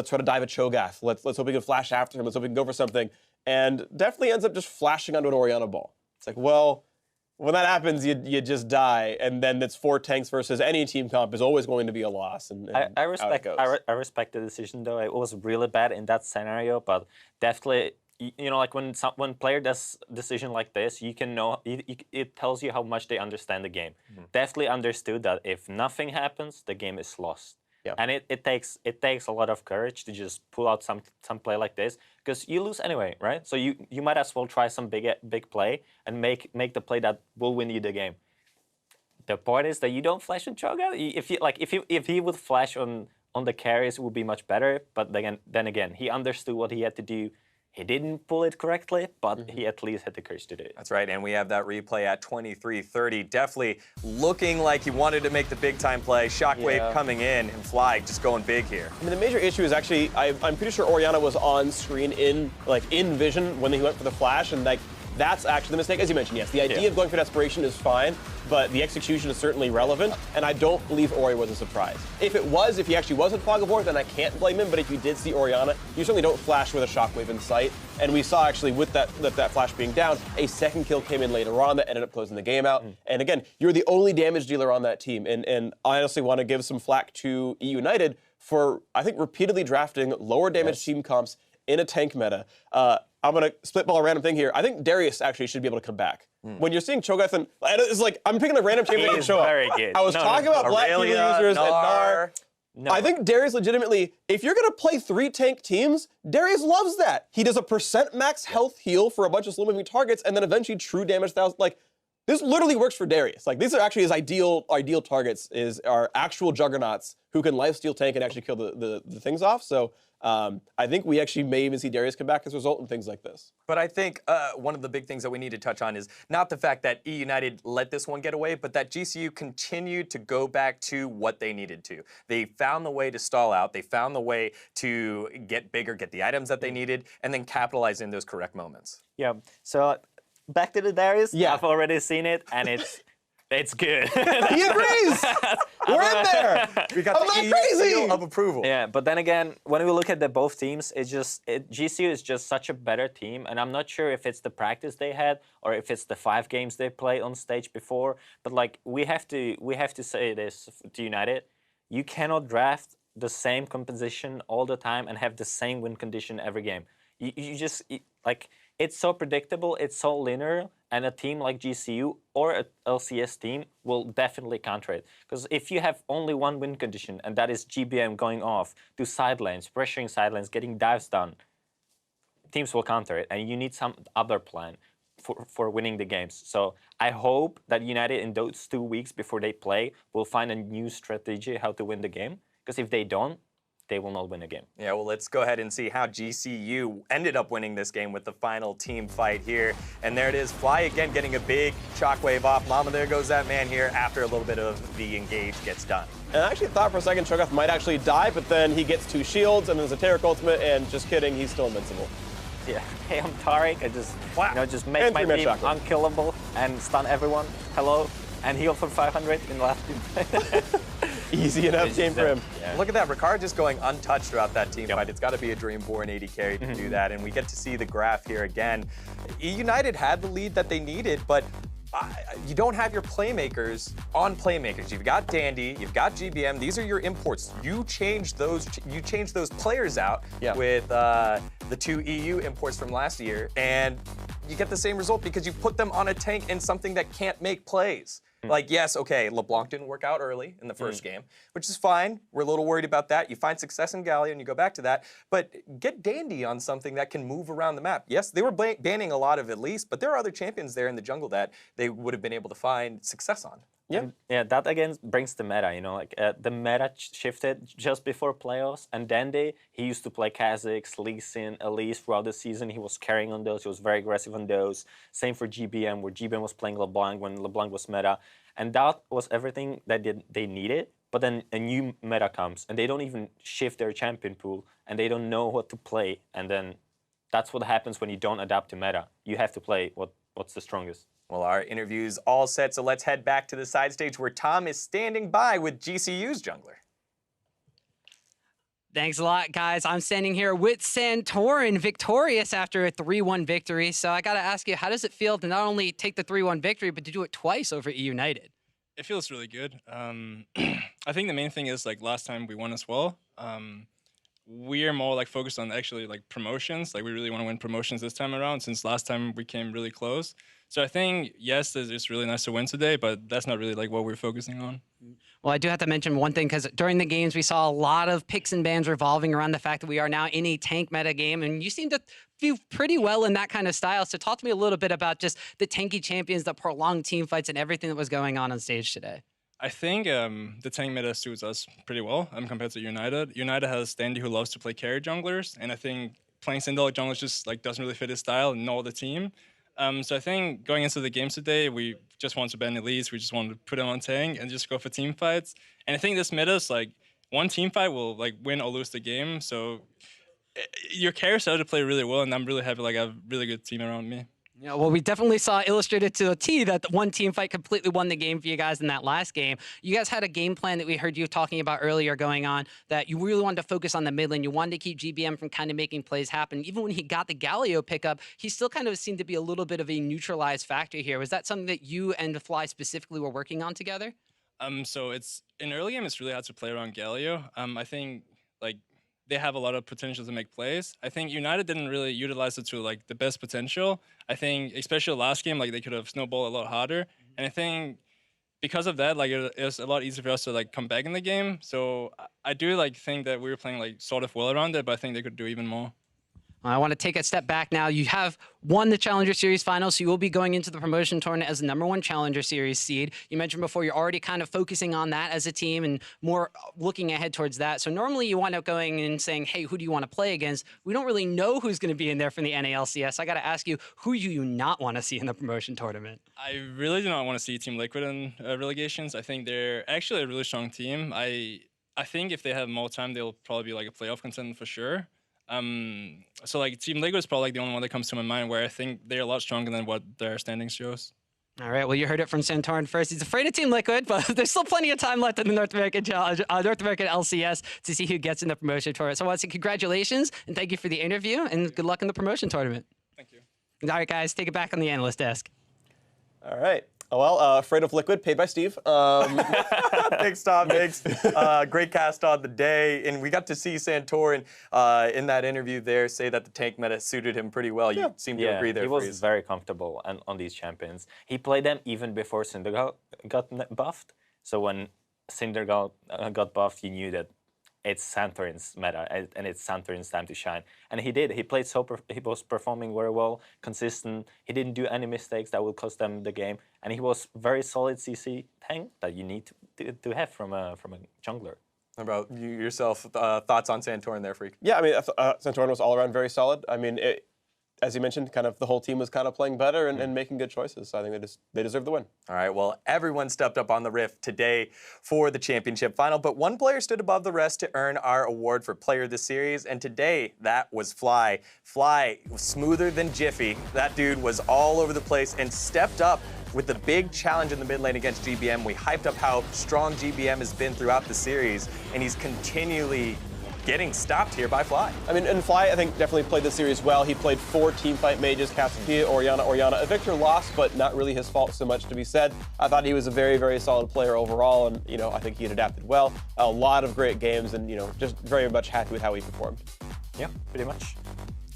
try to dive a Cho'Gath. Let's hope we can flash after him. Let's hope we can go for something. And definitely ends up just flashing onto an Orianna ball. It's like, well, when that happens, you just die, and then it's 4 tanks versus any team comp is always going to be a loss. And I respect the decision, though. It was really bad in that scenario, but definitely you know, like when player does decision like this, you can know it tells you how much they understand the game. Definitely understood that if nothing happens, the game is lost. Yeah. And it takes a lot of courage to just pull out some play like this, because you lose anyway, right? So you might as well try some big play and make the play that will win you the game. The point is that you don't flash on Choga. If he would flash on the carries, it would be much better. But then again, he understood what he had to do. He didn't pull it correctly, but he at least had the courage to do it. That's right, and we have that replay at 23:30. Definitely looking like he wanted to make the big-time play. Shockwave coming in, and Fly just going big here. I mean, the major issue is actually, I'm pretty sure Oriana was on screen in vision when he went for the flash, and that's actually the mistake. As you mentioned, yes, the idea of going for desperation is fine, but the execution is certainly relevant, and I don't believe Ori was a surprise. If he actually was in Fog of War, then I can't blame him, but if you did see Oriana, you certainly don't flash with a Shockwave in sight, and we saw actually with that flash being down, a second kill came in later on that ended up closing the game out, and again, you're the only damage dealer on that team, and I honestly want to give some flack to eUnited for, I think, repeatedly drafting lower damage team comps in a tank meta. I'm going to spitball a random thing here. I think Darius actually should be able to come back. When you're seeing Cho'Gath, and it's like, I'm picking a random team that can show up. Very good. I was talking about Black Hero users and Gnar. No. I think Darius legitimately, if you're going to play 3 tank teams, Darius loves that. He does a % max health heal for a bunch of slow moving targets, and then eventually true damage 1,000. Like, this literally works for Darius. Like, these are actually his ideal targets, are actual juggernauts who can lifesteal tank and actually kill the things off. So I think we actually may even see Darius come back as a result in things like this. But I think one of the big things that we need to touch on is not the fact that eUnited let this one get away, but that GCU continued to go back to what they needed to. They found the way to stall out. They found the way to get bigger, get the items that they needed, and then capitalize in those correct moments. Yeah. So back to the Darius. Yeah. I've already seen it, and it's good. He agrees! We're in there! We got the EU seal of approval. Yeah, but then again, when we look at the both teams, GCU is just such a better team, and I'm not sure if it's the practice they had or if it's the 5 games they played on stage before. But like, we have to say this to United: you cannot draft the same composition all the time and have the same win condition every game. It's so predictable, it's so linear, and a team like GCU or a LCS team will definitely counter it. Because if you have only one win condition, and that is GBM going off to side lanes, pressuring side lanes, getting dives done, teams will counter it, and you need some other plan for winning the games. So I hope that United in those 2 weeks before they play will find a new strategy how to win the game. Because if they don't, they will not win a game. Yeah, well, let's go ahead and see how GCU ended up winning this game with the final team fight here. And there it is, Fly again getting a big shockwave off. Mama, there goes that man here after a little bit of the engage gets done. And I actually thought for a second Cho'Gath might actually die, but then he gets 2 shields and there's a Taric ultimate, and just kidding, he's still invincible. Yeah, hey, I'm Taric. I just make And my 3-man team shockwave. unkillable and stun everyone. Hello. And heal for 500 in the last team. Easy enough game for him. Yeah. Look at that, Ricard just going untouched throughout that team fight. It's got to be a Dreamborn 80 carry to do that, and we get to see the graph here again. eUnited had the lead that they needed, but you don't have your playmakers on playmakers. You've got Dandy, you've got GBM. These are your imports. You change those players out with the 2 EU imports from last year, and you get the same result because you put them on a tank and something that can't make plays. Like, yes, okay, LeBlanc didn't work out early in the first game, which is fine. We're a little worried about that. You find success in Galio and you go back to that. But get Dandy on something that can move around the map. Yes, they were banning a lot of Elise, but there are other champions there in the jungle that they would have been able to find success on. Yeah. Yeah, that again brings the meta, you know, like the meta shifted just before playoffs, and Dandy, he used to play Kha'Zix, Lee Sin, Elise throughout the season. He was carrying on those, he was very aggressive on those. Same for GBM, where GBM was playing LeBlanc when LeBlanc was meta. And that was everything that they needed, but then a new meta comes, and they don't even shift their champion pool, and they don't know what to play, and then that's what happens when you don't adapt to meta. You have to play what's the strongest. Well, our interview's all set, so let's head back to the side stage where Tom is standing by with GCU's jungler. Thanks a lot, guys. I'm standing here with Santorin, victorious after a 3-1 victory. So I got to ask you, how does it feel to not only take the 3-1 victory, but to do it twice over eUnited? It feels really good. I think the main thing is, like, last time we won as well. we're more like focused on actually like promotions. Like we really want to win promotions this time around, since last time we came really close. So I think, yes, it's really nice to win today, but that's not really like what we're focusing on. Well, I do have to mention one thing, because during the games we saw a lot of picks and bans revolving around the fact that we are now in a tank meta game, and you seem to do pretty well in that kind of style. So talk to me a little bit about just the tanky champions, the prolonged team fights, and everything that was going on stage today. I think the tank meta suits us pretty well compared to United. United has Standy, who loves to play carry junglers, and I think playing Syndicate junglers just like doesn't really fit his style nor the team. So I think going into the games today, we just want to ban elites. We just want to put them on tank and just go for team fights. And I think this meta is like one team fight will like win or lose the game. So your carries started to play really well, and I'm really happy like I have a really good team around me. Yeah, well, we definitely saw illustrated to a T that the one team fight completely won the game for you guys in that last game. You guys had a game plan that we heard you talking about earlier going on, that you really wanted to focus on the mid lane. You wanted to keep GBM from kind of making plays happen. Even when he got the Galio pickup, he still kind of seemed to be a little bit of a neutralized factor here. Was that something that you and Fly specifically were working on together? So it's in early game, it's really hard to play around Galio. I think like they have a lot of potential to make plays. I think United didn't really utilize it to like the best potential. I think especially last game, like they could have snowballed a lot harder. And I think because of that, like it was a lot easier for us to like come back in the game. So I do like think that we were playing like sort of well around it, but I think they could do even more. I want to take a step back now. You have won the Challenger Series final, so you will be going into the promotion tournament as the #1 Challenger Series seed. You mentioned before you're already kind of focusing on that as a team and more looking ahead towards that. So normally you wind up going and saying, hey, who do you want to play against? We don't really know who's going to be in there from the NALCS. I got to ask you, who do you not want to see in the promotion tournament? I really do not want to see Team Liquid in relegations. I think they're actually a really strong team. I think if they have more time, they'll probably be like a playoff contender for sure. So like Team Liquid is probably like the only one that comes to my mind where I think they're a lot stronger than what their standings shows. All right, well, you heard it from Santorin first. He's afraid of Team Liquid, but there's still plenty of time left in the North American Challenge, North American LCS to see who gets in the promotion tournament. So I want to say congratulations and thank you for the interview and good luck in the promotion tournament. Thank you. All right, guys, take it back on the analyst desk. All right. Well, afraid of Liquid, paid by Steve. Thanks, Tom. Thanks. Great cast on the day. And we got to see Santorin in that interview there say that the tank meta suited him pretty well. You seem to agree there, he was Freeze. very comfortable on these champions. He played them even before Cinder got buffed. So when Cinder got buffed, you knew that it's Santorin's meta and it's Santorin's time to shine. And he did. He played he was performing very well, consistent. He didn't do any mistakes that would cost them the game. And he was very solid CC tank that you need to have from a jungler. How about you yourself? Thoughts on Santorin there, Freak? Yeah, I mean, Santorin was all around very solid. I mean, as you mentioned, kind of the whole team was kind of playing better and making good choices. So I think they deserve the win. All right, well, everyone stepped up on the Rift today for the championship final, but one player stood above the rest to earn our award for player of the series, and today that was Fly. Fly was smoother than Jiffy. That dude was all over the place and stepped up with the big challenge in the mid lane against GBM. We hyped up how strong GBM has been throughout the series, and he's continually getting stopped here by Fly. I mean, and Fly, I think, definitely played the series well. He played 4 teamfight mages, Cassiopeia, Orianna. A Victor lost, but not really his fault so much to be said. I thought he was a very, very solid player overall, and, you know, I think he had adapted well. A lot of great games, and, you know, just very much happy with how he performed. Yeah, pretty much.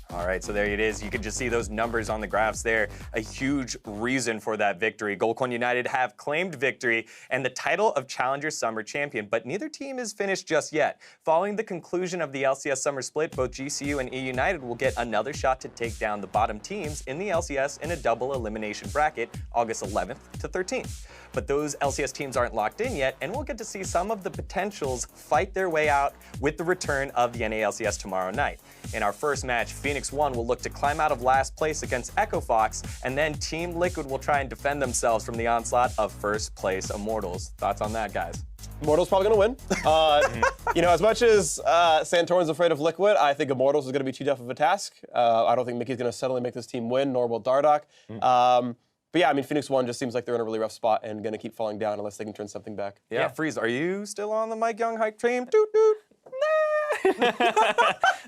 All right, so there it is. You can just see those numbers on the graphs there. A huge reason for that victory. Golcon United have claimed victory and the title of Challenger Summer Champion, but neither team is finished just yet. Following the conclusion of the LCS Summer Split, both GCU and eUnited will get another shot to take down the bottom teams in the LCS in a double elimination bracket, August 11th to 13th. But those LCS teams aren't locked in yet, and we'll get to see some of the potentials fight their way out with the return of the NALCS tomorrow night. In our first match, Phoenix 1 will look to climb out of last place against Echo Fox, and then Team Liquid will try and defend themselves from the onslaught of first place Immortals. Thoughts on that, guys? Immortals probably going to win. You know, as much as Santorin's afraid of Liquid, I think Immortals is going to be too tough of a task. I don't think Mickey's going to suddenly make this team win, nor will Dardoch. But yeah, I mean, Phoenix 1 just seems like they're in a really rough spot and going to keep falling down unless they can turn something back. Yeah, Freeze, are you still on the Mike Young hype train? Doot, doot.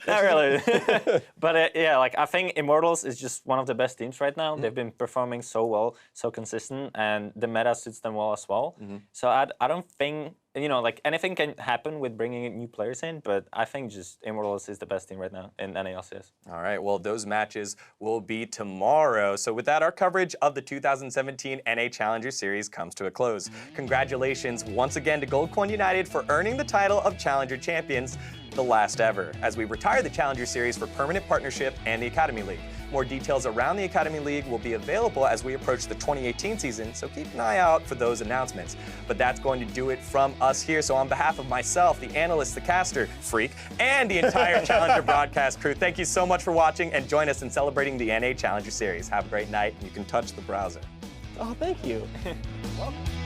Not really. But yeah, like I think Immortals is just one of the best teams right now. They've been performing so well, so consistent, and the meta suits them well as well. So I don't think you know, like anything can happen with bringing new players in, but I think just Immortals is the best team right now in NALCS. All right, well, those matches will be tomorrow. So with that, our coverage of the 2017 NA Challenger Series comes to a close. Congratulations once again to Goldcoin United for earning the title of Challenger Champions, the last ever, as we retire the Challenger Series for permanent partnership and the Academy League. More details around the Academy League will be available as we approach the 2018 season, so keep an eye out for those announcements. But that's going to do it from us here. So on behalf of myself, the analyst, the caster, Freak, and the entire Challenger broadcast crew, thank you so much for watching and join us in celebrating the NA Challenger Series. Have a great night, and you can touch the browser. Oh, thank you. Welcome.